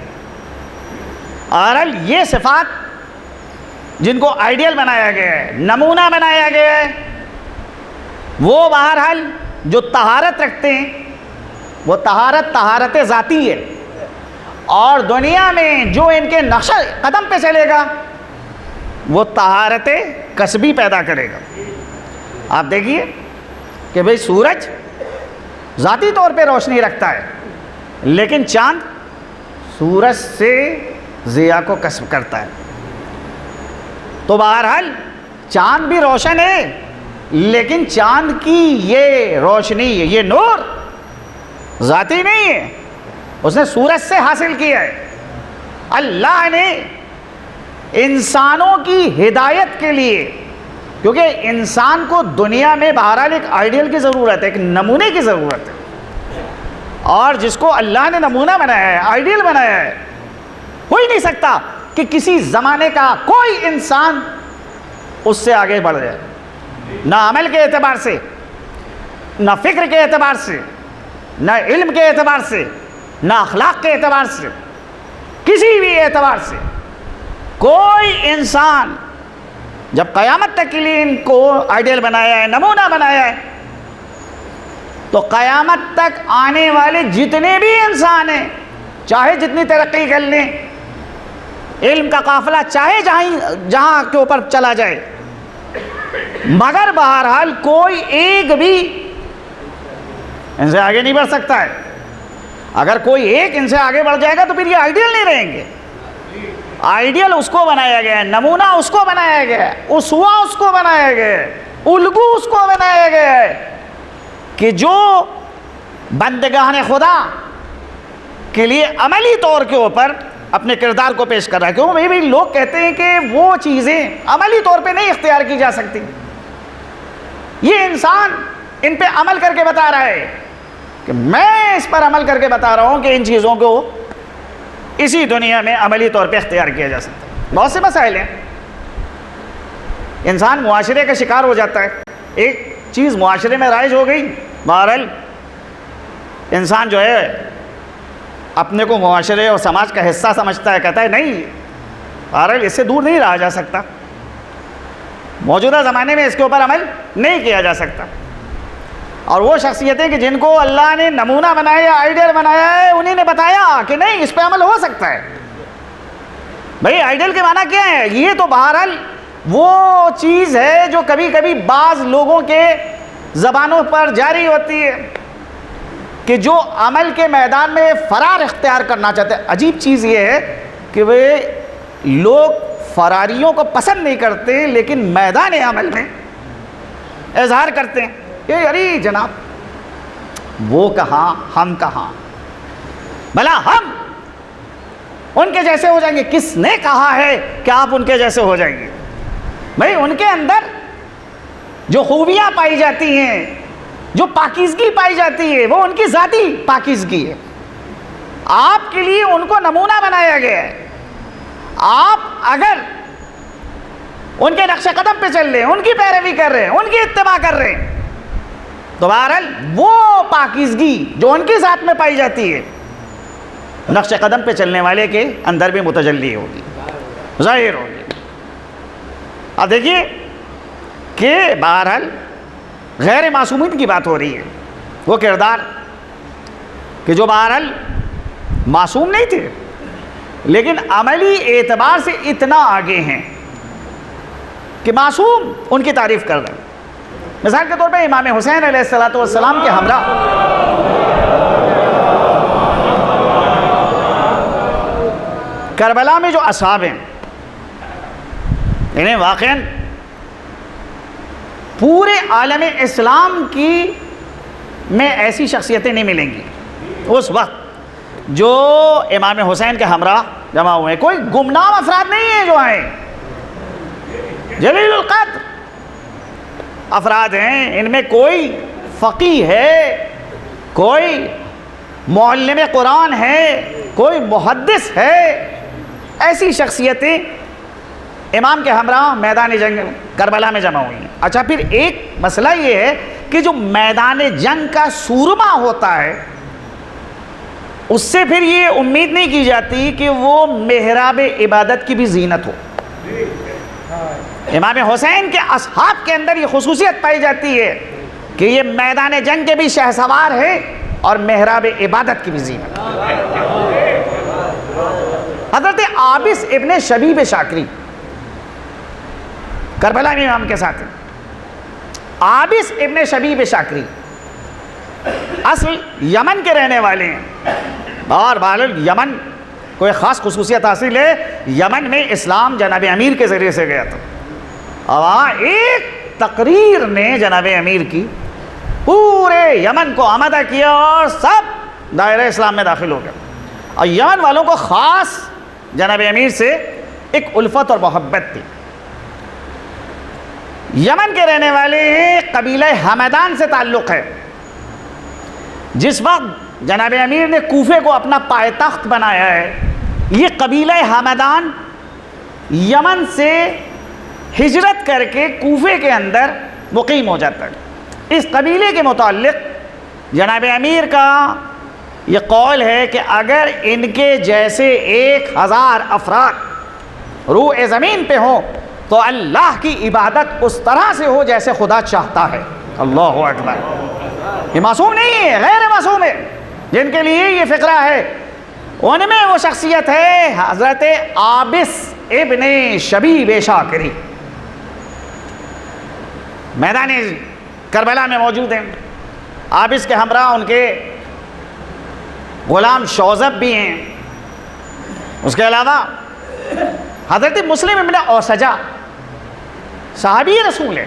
C: اور یہ صفات جن کو آئیڈیل بنایا گیا ہے, نمونہ بنایا گیا ہے, وہ بہرحال جو طہارت رکھتے ہیں وہ طہارت ذاتی ہے. اور دنیا میں جو ان کے نقش قدم پہ چلے گا وہ طہارت کسبی پیدا کرے گا. آپ دیکھیے کہ بھئی سورج ذاتی طور پہ روشنی رکھتا ہے, لیکن چاند سورج سے ضیاء کو کسب کرتا ہے. تو بہرحال چاند بھی روشن ہے, لیکن چاند کی یہ روشنی, یہ نور ذاتی نہیں ہے, اس نے سورج سے حاصل کیا ہے. اللہ نے انسانوں کی ہدایت کے لیے, کیونکہ انسان کو دنیا میں بہرحال ایک آئیڈیل کی ضرورت ہے, ایک نمونے کی ضرورت ہے, اور جس کو اللہ نے نمونہ بنایا ہے, آئیڈیل بنایا ہے, ہو ہی نہیں سکتا کہ کسی زمانے کا کوئی انسان اس سے آگے بڑھ جائے, نہ عمل کے اعتبار سے, نہ فکر کے اعتبار سے, نہ علم کے اعتبار سے, نہ اخلاق کے اعتبار سے, کسی بھی اعتبار سے. کوئی انسان جب قیامت تک کے لیے ان کو آئیڈیل بنایا ہے, نمونہ بنایا ہے, تو قیامت تک آنے والے جتنے بھی انسان ہیں, چاہے جتنی ترقی کر لیں, علم کا قافلہ چاہے جہاں کے اوپر چلا جائے, مگر بہرحال کوئی ایک بھی ان سے آگے نہیں بڑھ سکتا ہے. اگر کوئی ایک ان سے آگے بڑھ جائے گا تو پھر یہ آئیڈیل نہیں رہیں گے. آئیڈیل اس کو بنایا گیا ہے, نمونہ اس کو بنایا گیا ہے, اسوہ اس کو بنایا گیا ہے, الگو اس کو بنایا گیا ہے کہ جو بندگان خدا کے لیے عملی طور کے اوپر اپنے کردار کو پیش کر رہا ہے. کیوں بھائی لوگ کہتے ہیں کہ وہ چیزیں عملی طور پہ نہیں اختیار کی جا سکتی. یہ انسان ان پہ عمل کر کے بتا رہا ہے کہ میں اس پر عمل کر کے بتا رہا ہوں کہ ان چیزوں کو اسی دنیا میں عملی طور پہ اختیار کیا جا سکتا ہے. بہت سے مسائل ہیں. انسان معاشرے کا شکار ہو جاتا ہے, ایک چیز معاشرے میں رائج ہو گئی, بہرحال انسان جو ہے اپنے کو معاشرے اور سماج کا حصہ سمجھتا ہے, کہتا ہے نہیں بہرحال اس سے دور نہیں رہا جا سکتا, موجودہ زمانے میں اس کے اوپر عمل نہیں کیا جا سکتا. اور وہ شخصیتیں کہ جن کو اللہ نے نمونہ بنایا یا آئیڈیل بنایا ہے, انہیں نے بتایا کہ نہیں اس پہ عمل ہو سکتا ہے. بھئی آئیڈیل کے معنی کیا ہے؟ یہ تو بہرحال وہ چیز ہے جو کبھی کبھی بعض لوگوں کے زبانوں پر جاری ہوتی ہے کہ جو عمل کے میدان میں فرار اختیار کرنا چاہتے ہیں. عجیب چیز یہ ہے کہ وہ لوگ فراریوں کو پسند نہیں کرتے لیکن میدان عمل میں اظہار کرتے ہیں کہ ارے جناب وہ کہاں ہم کہاں, بھلا ہم ان کے جیسے ہو جائیں گے. کس نے کہا ہے کہ آپ ان کے جیسے ہو جائیں گے؟ بھئی ان کے اندر جو خوبیاں پائی جاتی ہیں, جو پاکیزگی پائی جاتی ہے, وہ ان کی ذاتی پاکیزگی ہے. آپ کے لیے ان کو نمونہ بنایا گیا ہے. آپ اگر ان کے نقش قدم پہ چل رہے ہیں, ان کی پیروی کر رہے ہیں, ان کی اتباع کر رہے ہیں, تو بہرحال وہ پاکیزگی جو ان کی ذات میں پائی جاتی ہے نقش قدم پہ چلنے والے کے اندر بھی متجلی ہوگی, ظاہر ہوگی. اب دیکھیے کہ بہرحال غیر معصومین کی بات ہو رہی ہے, وہ کردار کہ جو بہرحال معصوم نہیں تھے لیکن عملی اعتبار سے اتنا آگے ہیں کہ معصوم ان کی تعریف کر رہے ہیں. مثال کے طور پہ امام حسین علیہ السلام کے ہمراہ کربلا میں جو اصحاب ہیں, انہیں واقعاً پورے عالم اسلام کی میں ایسی شخصیتیں نہیں ملیں گی اس وقت جو امام حسین کے ہمراہ جمع ہوئے. کوئی گمنام افراد نہیں ہیں جو آئے, جلیل القدر افراد ہیں. ان میں کوئی فقیہ ہے, کوئی معلم قرآن ہے, کوئی محدث ہے. ایسی شخصیتیں امام کے ہمراہ میدان جنگ کربلا میں جمع ہوئی ہیں. اچھا پھر ایک مسئلہ یہ ہے کہ جو میدان جنگ کا سورما ہوتا ہے اس سے پھر یہ امید نہیں کی جاتی کہ وہ محراب عبادت کی بھی زینت ہو. امام حسین کے اصحاب کے اندر یہ خصوصیت پائی جاتی ہے کہ یہ میدان جنگ کے بھی شہسوار ہیں اور محراب عبادت کی بھی زینت. حضرت عابس ابن شبیب شاکری کربلا میں امام کے ساتھ ہیں. عابس ابن شبیب شاکری اصل یمن کے رہنے والے ہیں, اور بہرحال یمن کو ایک خاص خصوصیت حاصل ہے. یمن میں اسلام جناب امیر کے ذریعے سے گیا تھا, اور وہاں ایک تقریر نے جناب امیر کی پورے یمن کو آمادہ کیا اور سب دائرہ اسلام میں داخل ہو گئے. اور یمن والوں کو خاص جناب امیر سے ایک الفت اور محبت تھی. یمن کے رہنے والے ہیں, قبیلہ ہمدان سے تعلق ہے. جس وقت جناب امیر نے کوفے کو اپنا پائے تخت بنایا ہے, یہ قبیلہ ہمدان یمن سے ہجرت کر کے کوفے کے اندر مقیم ہو جاتا ہے. اس قبیلے کے متعلق جناب امیر کا یہ قول ہے کہ اگر ان کے جیسے 1000 افراد روح زمین پہ ہوں تو اللہ کی عبادت اس طرح سے ہو جیسے خدا چاہتا ہے. اللہ اکبر. یہ معصوم نہیں ہے, غیر معصوم ہے. جن کے لیے یہ فقرہ ہے ان میں وہ شخصیت ہے حضرت عابس ابن شبیب شاکری. میدان کربلا میں موجود ہیں. آپ اس کے ہمراہ ان کے غلام شوذب بھی ہیں. اس کے علاوہ حضرت مسلم ابن اوسجہ صحابی رسول ہے،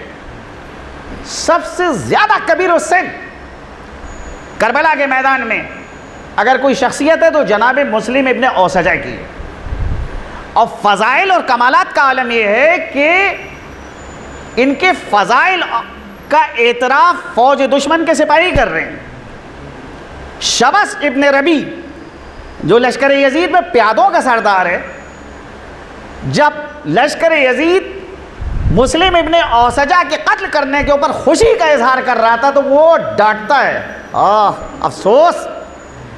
C: سب سے زیادہ کبیر السن. کربلا کے میدان میں اگر کوئی شخصیت ہے تو جناب مسلم ابن اوسجہ کی. اور فضائل اور کمالات کا عالم یہ ہے کہ ان کے فضائل کا اعتراف فوج دشمن کے سپاہی کر رہے ہیں. شبس ابن ربی جو لشکر یزید میں پیادوں کا سردار ہے، جب لشکر یزید مسلم ابن اوسجہ کے قتل کرنے کے اوپر خوشی کا اظہار کر رہا تھا تو وہ ڈانٹتا ہے، افسوس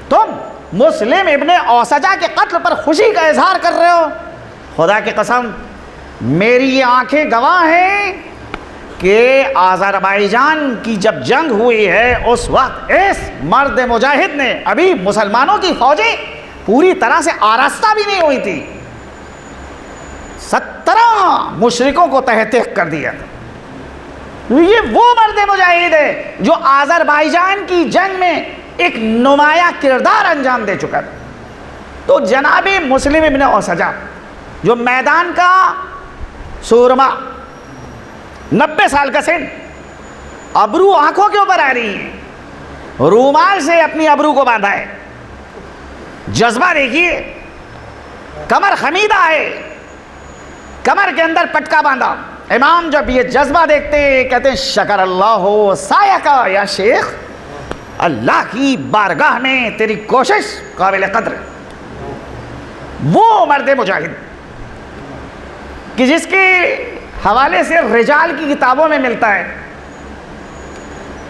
C: تم مسلم ابن اوسجہ کے قتل پر خوشی کا اظہار کر رہے ہو. خدا کی قسم میری یہ آنکھیں گواہ ہیں کہ آذربائیجان کی جب جنگ ہوئی ہے اس وقت اس مرد مجاہد نے، ابھی مسلمانوں کی فوجیں پوری طرح سے آراستہ بھی نہیں ہوئی تھی، 17 مشرکوں کو تہہ تہہ کر دیا تھا. یہ وہ مرد مجاہد ہے جو آذربائیجان کی جنگ میں ایک نمایاں کردار انجام دے چکا تھا. تو جناب مسلم ابن اوسجہ جو میدان کا سورما، 90 سال کا سن، ابرو آنکھوں کے اوپر آ رہی ہیں، رومال سے اپنی ابرو کو باندھا ہے. جذبہ دیکھیے، کمر خمیدہ ہے، کمر کے اندر پٹکا باندھا. امام جب یہ جذبہ دیکھتے ہیں کہتے ہیں شکر اللہ ہو سایہ کا یا شیخ، اللہ کی بارگاہ میں تیری کوشش قابل قدر ہے. وہ مرد مجاہد کہ جس کے حوالے سے رجال کی کتابوں میں ملتا ہے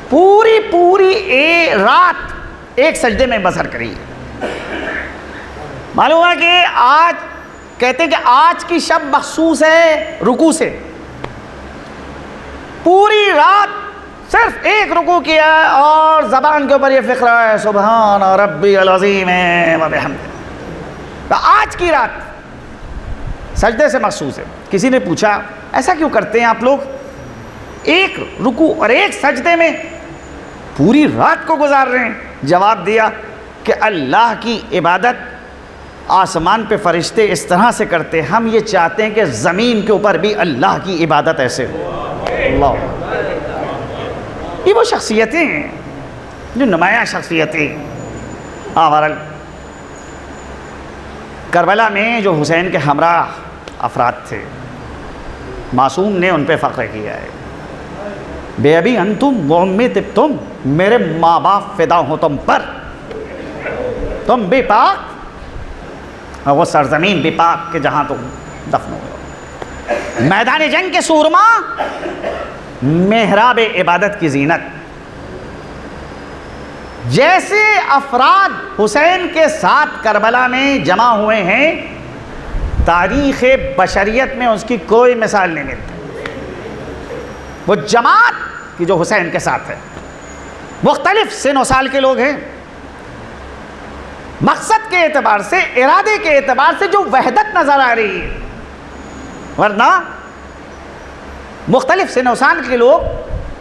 C: پوری رات ایک سجدے میں بسر کری. معلوم ہے کہ آج کہتے ہیں کہ آج کی شب مخصوص ہے رکوع سے. پوری رات صرف ایک رکوع کیا اور زبان کے اوپر یہ فقرہ ہے سبحان ربی العظیم و بحمدہ. آج کی رات سجدے سے مخصوص ہے. کسی نے پوچھا ایسا کیوں کرتے ہیں آپ لوگ، ایک رکوع اور ایک سجدے میں پوری رات کو گزار رہے ہیں؟ جواب دیا کہ اللہ کی عبادت آسمان پہ فرشتے اس طرح سے کرتے، ہم یہ چاہتے ہیں کہ زمین کے اوپر بھی اللہ کی عبادت ایسے ہو. اللہ، یہ وہ شخصیتیں ہیں جو نمایاں شخصیتیں. کربلا میں جو حسین کے ہمراہ افراد تھے، معصوم نے ان پہ فخر کیا ہے. بے ابی انتم و امی تم، میرے ماں باپ فدا ہوں تم پر، تم بھی پاک اور وہ سرزمین بھی پاک کہ جہاں تم دفن ہوئے. میدان جنگ کے سورما، محراب عبادت کی زینت. جیسے افراد حسین کے ساتھ کربلا میں جمع ہوئے ہیں، تاریخ بشریت میں اس کی کوئی مثال نہیں ملتی. وہ جماعت کی جو حسین کے ساتھ ہے، مختلف سن و سال کے لوگ ہیں، مقصد کے اعتبار سے، ارادے کے اعتبار سے جو وحدت نظر آ رہی ہے. ورنہ مختلف سن و سال کے لوگ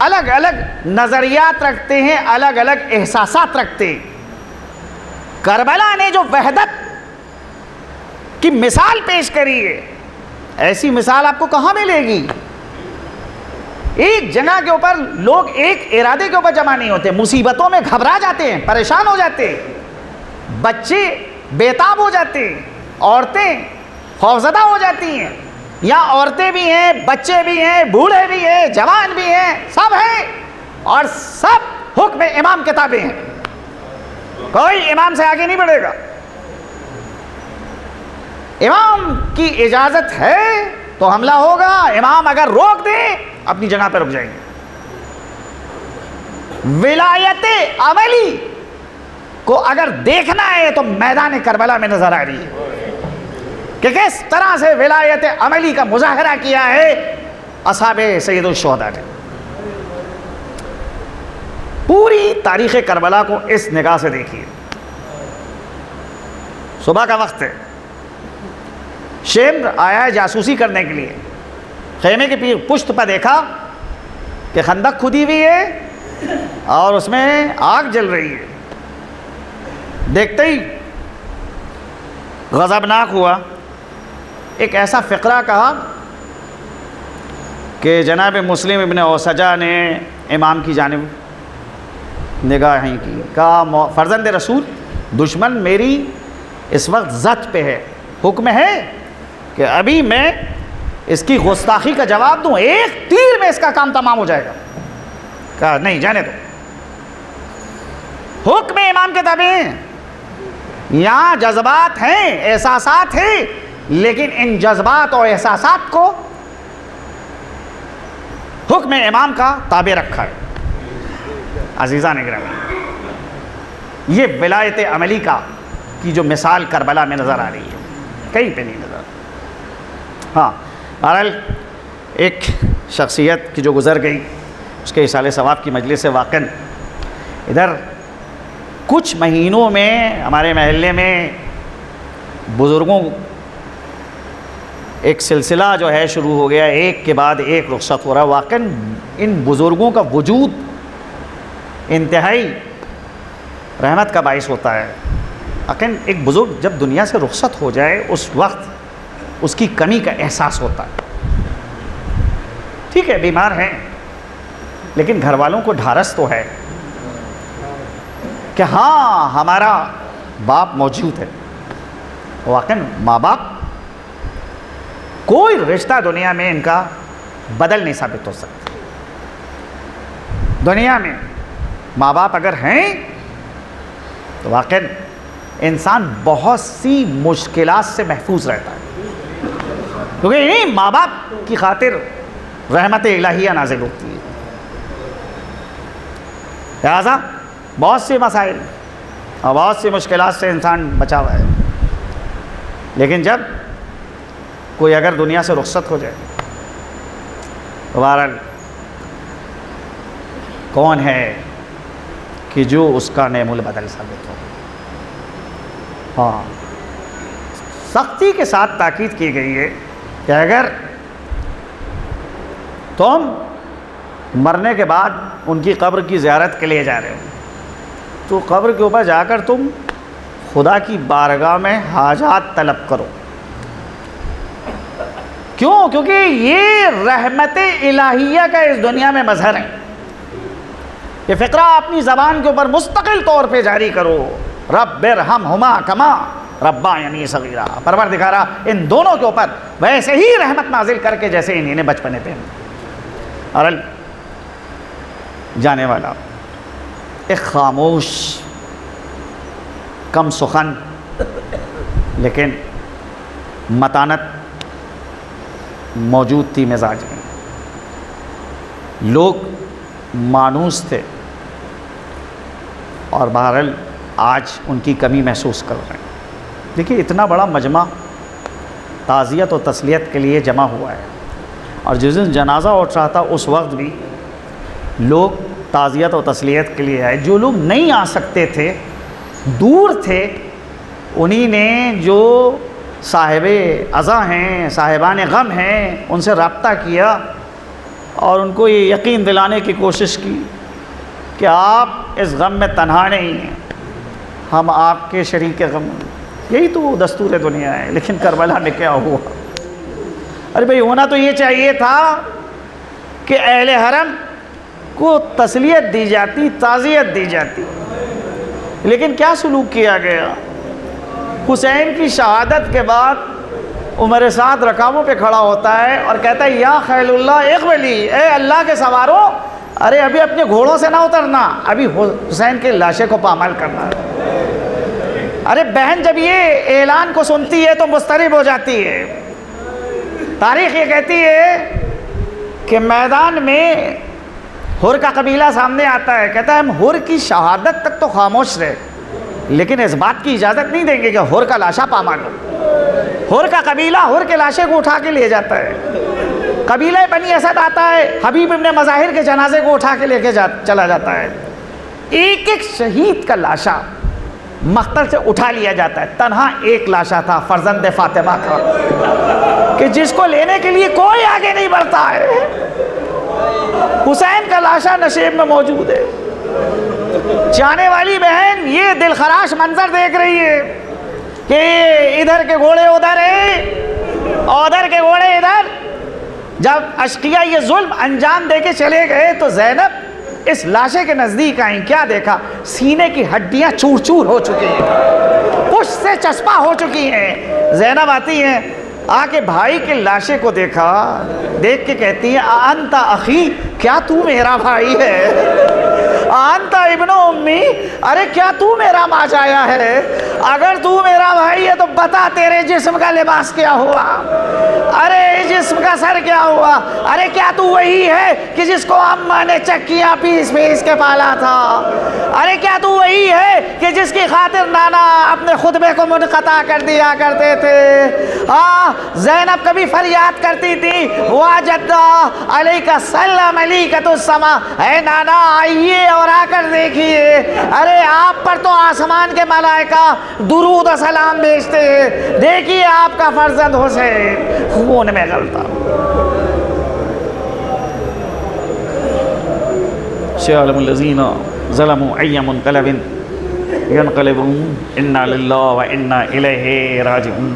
C: الگ الگ نظریات رکھتے ہیں، الگ الگ احساسات رکھتے ہیں. کربلا نے جو وحدت کی مثال پیش کری ہے، ایسی مثال آپ کو کہاں ملے گی؟ ایک جگہ کے اوپر لوگ ایک ارادے کے اوپر جمع نہیں ہوتے، مصیبتوں میں گھبرا جاتے ہیں، پریشان ہو جاتے ہیں، بچے بیتاب ہو جاتے ہیں، عورتیں خوفزدہ ہو جاتی ہیں. یا عورتیں بھی ہیں، بچے بھی ہیں، بوڑھے بھی ہیں، جوان بھی ہیں، سب ہیں، اور سب حکم امام کے تابع ہیں. کوئی امام سے آگے نہیں بڑھے گا. امام کی اجازت ہے تو حملہ ہوگا، امام اگر روک دے اپنی جگہ پہ رک جائیں گے. ولایت عملی کو اگر دیکھنا ہے تو میدان کربلا میں نظر آ رہی ہے کہ کس طرح سے ولایت عملی کا مظاہرہ کیا ہے اصحاب سید الشہداء نے. پوری تاریخ کربلا کو اس نگاہ سے دیکھیے. صبح کا وقت ہے، شمر آیا ہے جاسوسی کرنے کے لیے. خیمے کے پشت پر دیکھا کہ خندق کھودی ہوئی ہے اور اس میں آگ جل رہی ہے. دیکھتے ہی غضبناک ہوا. ایک ایسا فقرہ کہا کہ جناب مسلم ابن اوسجہ نے امام کی جانب نگاہیں کی. کہا فرزند رسول، دشمن میری اس وقت زد پہ ہے، حکم ہے کہ ابھی میں اس کی گستاخی کا جواب دوں، ایک تیر میں اس کا کام تمام ہو جائے گا. کہا نہیں، جانے دو، حکم امام کے تابع ہیں. یہاں جذبات ہیں، احساسات ہیں، لیکن ان جذبات اور احساسات کو حکم امام کا تابع رکھا ہے. عزیزان گرامی، یہ ولایت عملی کی جو مثال کربلا میں نظر آ رہی ہے، کہیں پہ نہیں نظر. ہاں، بہرحال ایک شخصیت کی جو گزر گئی، اس کے اصالِ ثواب کی مجلس واقع ادھر کچھ مہینوں میں ہمارے محلے میں بزرگوں ایک سلسلہ جو ہے شروع ہو گیا، ایک کے بعد ایک رخصت ہو رہا ہے. واقعاً ان بزرگوں کا وجود انتہائی رحمت کا باعث ہوتا ہے. لیکن ایک بزرگ جب دنیا سے رخصت ہو جائے اس وقت اس کی کمی کا احساس ہوتا ہے. ٹھیک ہے بیمار ہیں، لیکن گھر والوں کو ڈھارس تو ہے کہ ہاں ہمارا باپ موجود ہے. واقعاً ماں باپ کوئی رشتہ دنیا میں ان کا بدل نہیں ثابت ہو سکتا. دنیا میں ماں باپ اگر ہیں تو واقعاً انسان بہت سی مشکلات سے محفوظ رہتا ہے، کیونکہ انہیں ماں باپ کی خاطر رحمت الہیہ نازل ہوتی ہے. لہٰذا بہت سے مسائل اور بہت سی مشکلات سے انسان بچا ہوا ہے. لیکن جب کوئی اگر دنیا سے رخصت ہو جائے تو بہرحال کون ہے کہ جو اس کا نعم البدل ثابت ہو. ہاں، سختی کے ساتھ تاکید کی گئی ہے کہ اگر تم مرنے کے بعد ان کی قبر کی زیارت کے لیے جا رہے ہو تو قبر کے اوپر جا کر تم خدا کی بارگاہ میں حاجات طلب کرو. کیوں؟ کیونکہ یہ رحمت الہیہ کا اس دنیا میں مظہر ہے. یہ فقرہ اپنی زبان کے اوپر مستقل طور پہ جاری کرو. رب ارحمہما کما ربیانی صغیرا. پروردگارا ان دونوں کے اوپر ویسے ہی رحمت نازل کر کے جیسے انہیں نے بچپنے پہ. اور جانے والا ایک خاموش کم سخن لیکن متانت موجود تھی مزاج میں. لوگ مانوس تھے اور بہرحال آج ان کی کمی محسوس کر رہے ہیں. دیکھیے اتنا بڑا مجمع تعزیت و تسلیت کے لیے جمع ہوا ہے، اور جس دن جنازہ اٹھ رہا تھا اس وقت بھی لوگ تعزیت و تسلیت کے لیے آئے. جو لوگ نہیں آ سکتے تھے، دور تھے، انہی نے جو صاحب عزا ہیں، صاحبان غم ہیں، ان سے رابطہ کیا اور ان کو یہ یقین دلانے کی کوشش کی کہ آپ اس غم میں تنہا نہیں ہیں، ہم آپ کے شریک غم ہیں. یہی تو دستور دنیا ہے. لیکن کربلا میں کیا ہوا؟ ارے بھائی ہونا تو یہ چاہیے تھا کہ اہل حرم کو تسلیت دی جاتی، تعزیت دی جاتی، لیکن کیا سلوک کیا گیا؟ حسین کی شہادت کے بعد عمر سعد رکابوں پہ کھڑا ہوتا ہے اور کہتا ہے یا خیل اللہ اقبلی، اے اللہ کے سواروں، ارے ابھی اپنے گھوڑوں سے نہ اترنا، ابھی حسین کے لاشے کو پامال کرنا. ارے بہن جب یہ اعلان کو سنتی ہے تو مضطرب ہو جاتی ہے. تاریخ یہ کہتی ہے کہ میدان میں حر کا قبیلہ سامنے آتا ہے، کہتا ہے ہم حر کی شہادت تک تو خاموش رہے لیکن اس بات کی اجازت نہیں دیں گے کہ حر کا لاشا پامال ہو. حر کا قبیلہ حر کے لاشے کو اٹھا کے لے جاتا ہے. قبیلہ بنی اسد آتا ہے، حبیب ابن مظاہر کے جنازے کو اٹھا کے لے کے چلا جاتا ہے. ایک ایک شہید کا لاشا مقتل سے اٹھا لیا جاتا ہے. تنہا ایک لاشا تھا فرزند فاطمہ کا کہ جس کو لینے کے لیے کوئی آگے نہیں بڑھتا ہے. حسین کا لاشا نشیب میں موجود ہے. جانے والی بہن یہ دلخراش منظر دیکھ رہی ہے کہ ادھر کے گھوڑے ادھر ہیں اور ادھر کے گھوڑے ادھر. جب اشقیاء یہ ظلم انجام دے کے چلے گئے تو زینب اس لاشے کے نزدیک آئیں. کیا دیکھا؟ سینے کی ہڈیاں چور چور ہو چکی ہیں, پشت سے چسپاں ہو چکی ہیں. زینب آتی ہیں, آ کے بھائی کے لاشے کو دیکھا, دیکھ کے کہتی ہے انت اخی, کیا تو میرا بھائی ہے؟ انت ابن امی, ارے کیا تو میرا ماجایا ہے؟ اگر تو میرا بھائی ہے تو بتا تیرے جسم کا لباس کیا ہوا, ارے جسم کا سر کیا ہوا, ارے کیا تو وہی ہے کہ جس کو اماں نے چکیاں پیس پیس کے پالا تھا, ارے کیا تو وہی ہے کہ جس کی خاطر نانا اپنے خطبے کو منقطع کر دیا کرتے تھے؟ ہاں, زینب کبھی فریاد کرتی تھی واجدہ علیک السلام علیکۃ السما, اے نانا آئیے اور آ کر دیکھیے, ارے آپ پر تو آسمان کے ملائکہ درود و سلام بھیجتے ہیں, دیکھیے آپ کا فرزند حسین خون میں غلطہ. سيعلم الذين ظلموا أي منقلب ينقلبون إنا لله وإنا إليه راجعون.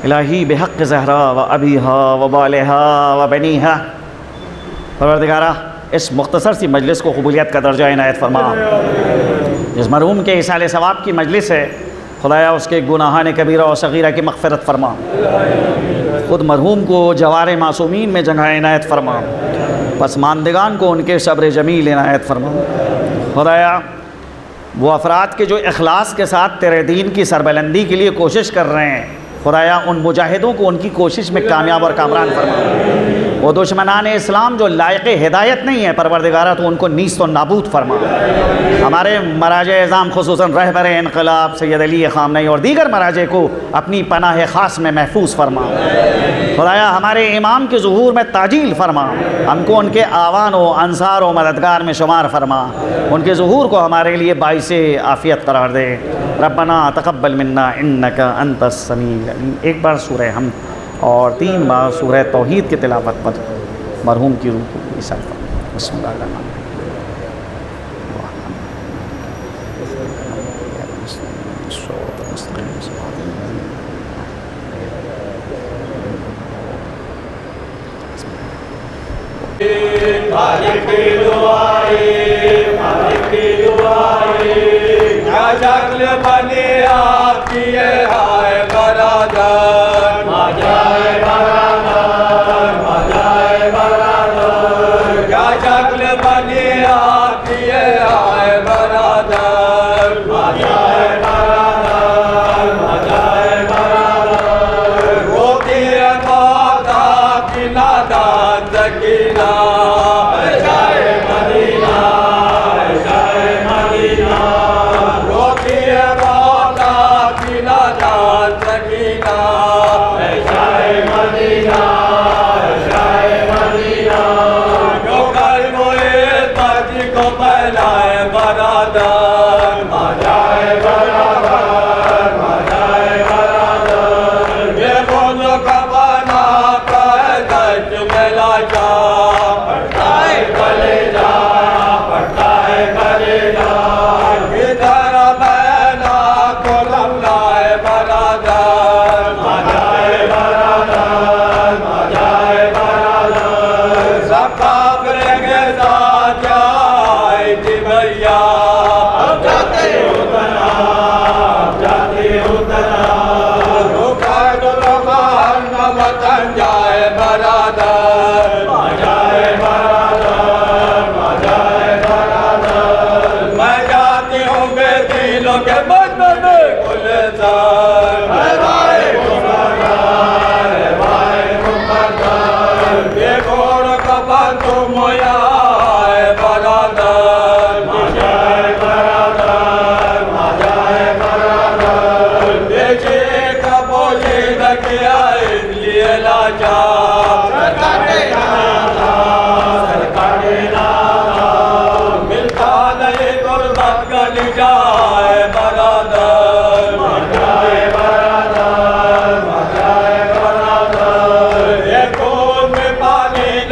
C: الہی بحق زہرا و ابیہا و بالہا و بنیہا, پروردگارہ اس مختصر سی مجلس کو قبولیت کا درجہ عنایت فرما. جس مرحوم کے ایصال ثواب کی مجلس ہے, خدایا اس کے گناہان کبیرہ و صغیرہ کی مغفرت فرما. خود مرحوم کو جوار معصومین میں جگہ عنایت فرما, پسماندگان کو ان کے صبر جمیل عنایت فرما. خدایا وہ افراد کے جو اخلاص کے ساتھ تیرے دین کی سربلندی کے لیے کوشش کر رہے ہیں, خدایا ان مجاہدوں کو ان کی کوشش میں کامیاب اور کامران فرما. وہ دشمنان اسلام جو لائق ہدایت نہیں ہے, پروردگارہ تو ان کو نیست و نابود فرما. ہمارے مراجع اعظام خصوصاً رہبر انقلاب سید علی خامنئی اور دیگر مراجع کو اپنی پناہ خاص میں محفوظ فرما. خدایا ہمارے امام کے ظہور میں تعجیل فرما, ہم کو ان کے آوان و انصار و مددگار میں شمار فرما. ان کے ظہور کو ہمارے لیے باعث عافیت قرار دے. ربنا تقبل منا انک انت السمیع العلیم. ایک بار سورہ حمد اور 3 بار سورہ توحید کی تلاوت پر مرحوم کی روح کو ایثار فرما. بسم اللہ الرحمن الرحیم.
D: مالک کی دعائیں, مالک کی دعائیں, کیا شکل بنی آپ کی ہائے برادر, ماجائے برادر, ماجائے برادر, کیا شکل بنی آپ کی ہائے برادر, ماجائے برادر, ماجائے برادر, ہوتی ہے بات آپ کی نادان سکینہ,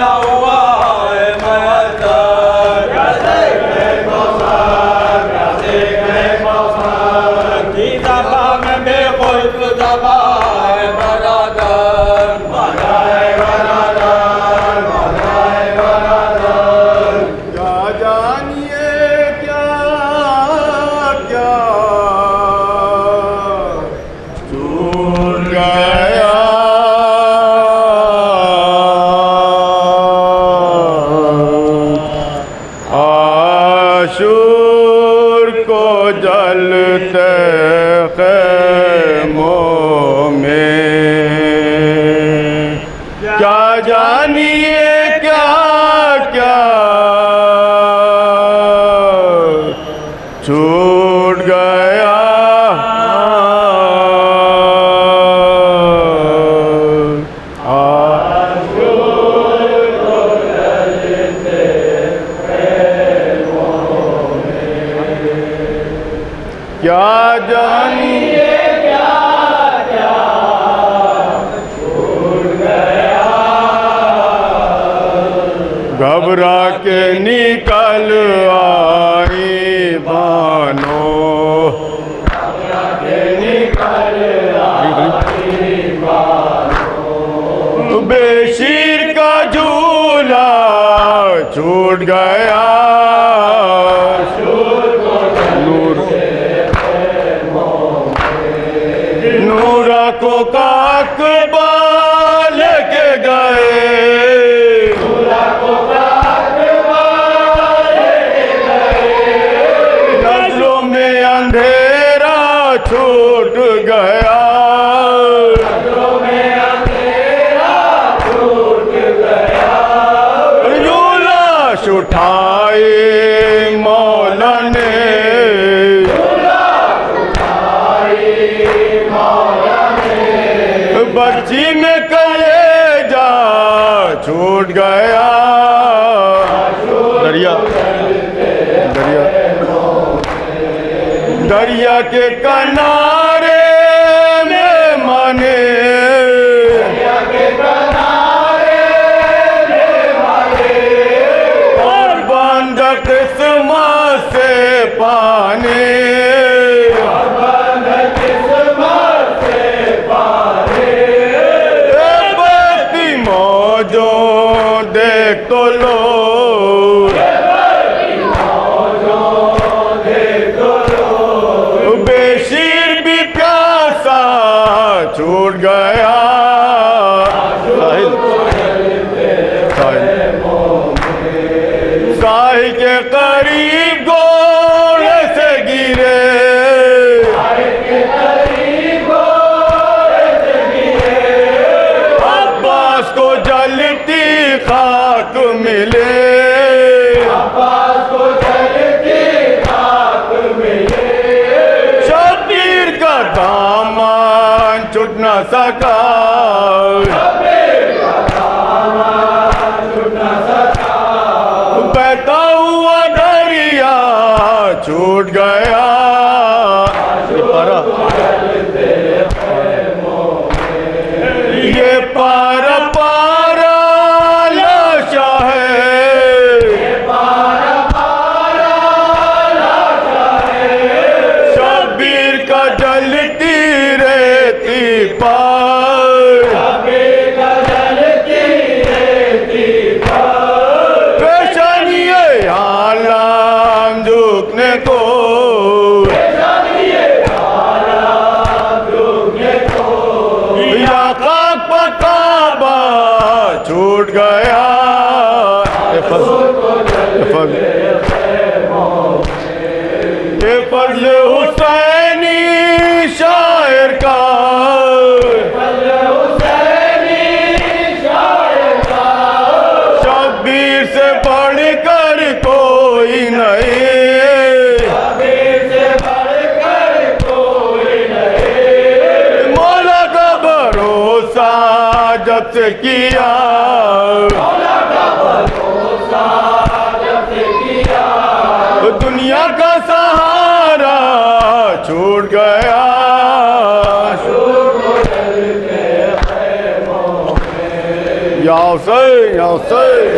D: now
E: عاشور کو جلتے خیموں میں کیا جانیے کیا کیا چھوٹ گیا کیا جانیے گھبرا کے نکل آئی بانو بے شیر کا جھولا چھوٹ گیا نورا کو کعبہ لے کے گئے نظروں میں اندھیرا چھوٹ گیا لاش اٹھائی مولا نے برچی میں کلیجہ چھوٹ گیا دریا کے کنارے میں مانے اور بند قسمت سے پانے جو دیکھ تو لو بے شیر بھی پیاسا چھوٹ گیا ساحل کے قریب گھوڑے سے گرے کو جلتی خاک ملے شبیر کا دامن چھٹ نہ سکا بہتا ہوا دریا چھوٹ گیا یہ پارا لاشا ہے شبیر کا جلتی رہتی پیشانی عالم جھکنے کو چھوٹ گیا فضل حسینی شاعر کا شبیر سے بڑھ کر کوئی نہیں مولا کا بھروسہ جب سے کیا دنیا کا سہارا چھوٹ گیا یا حسین یا حسین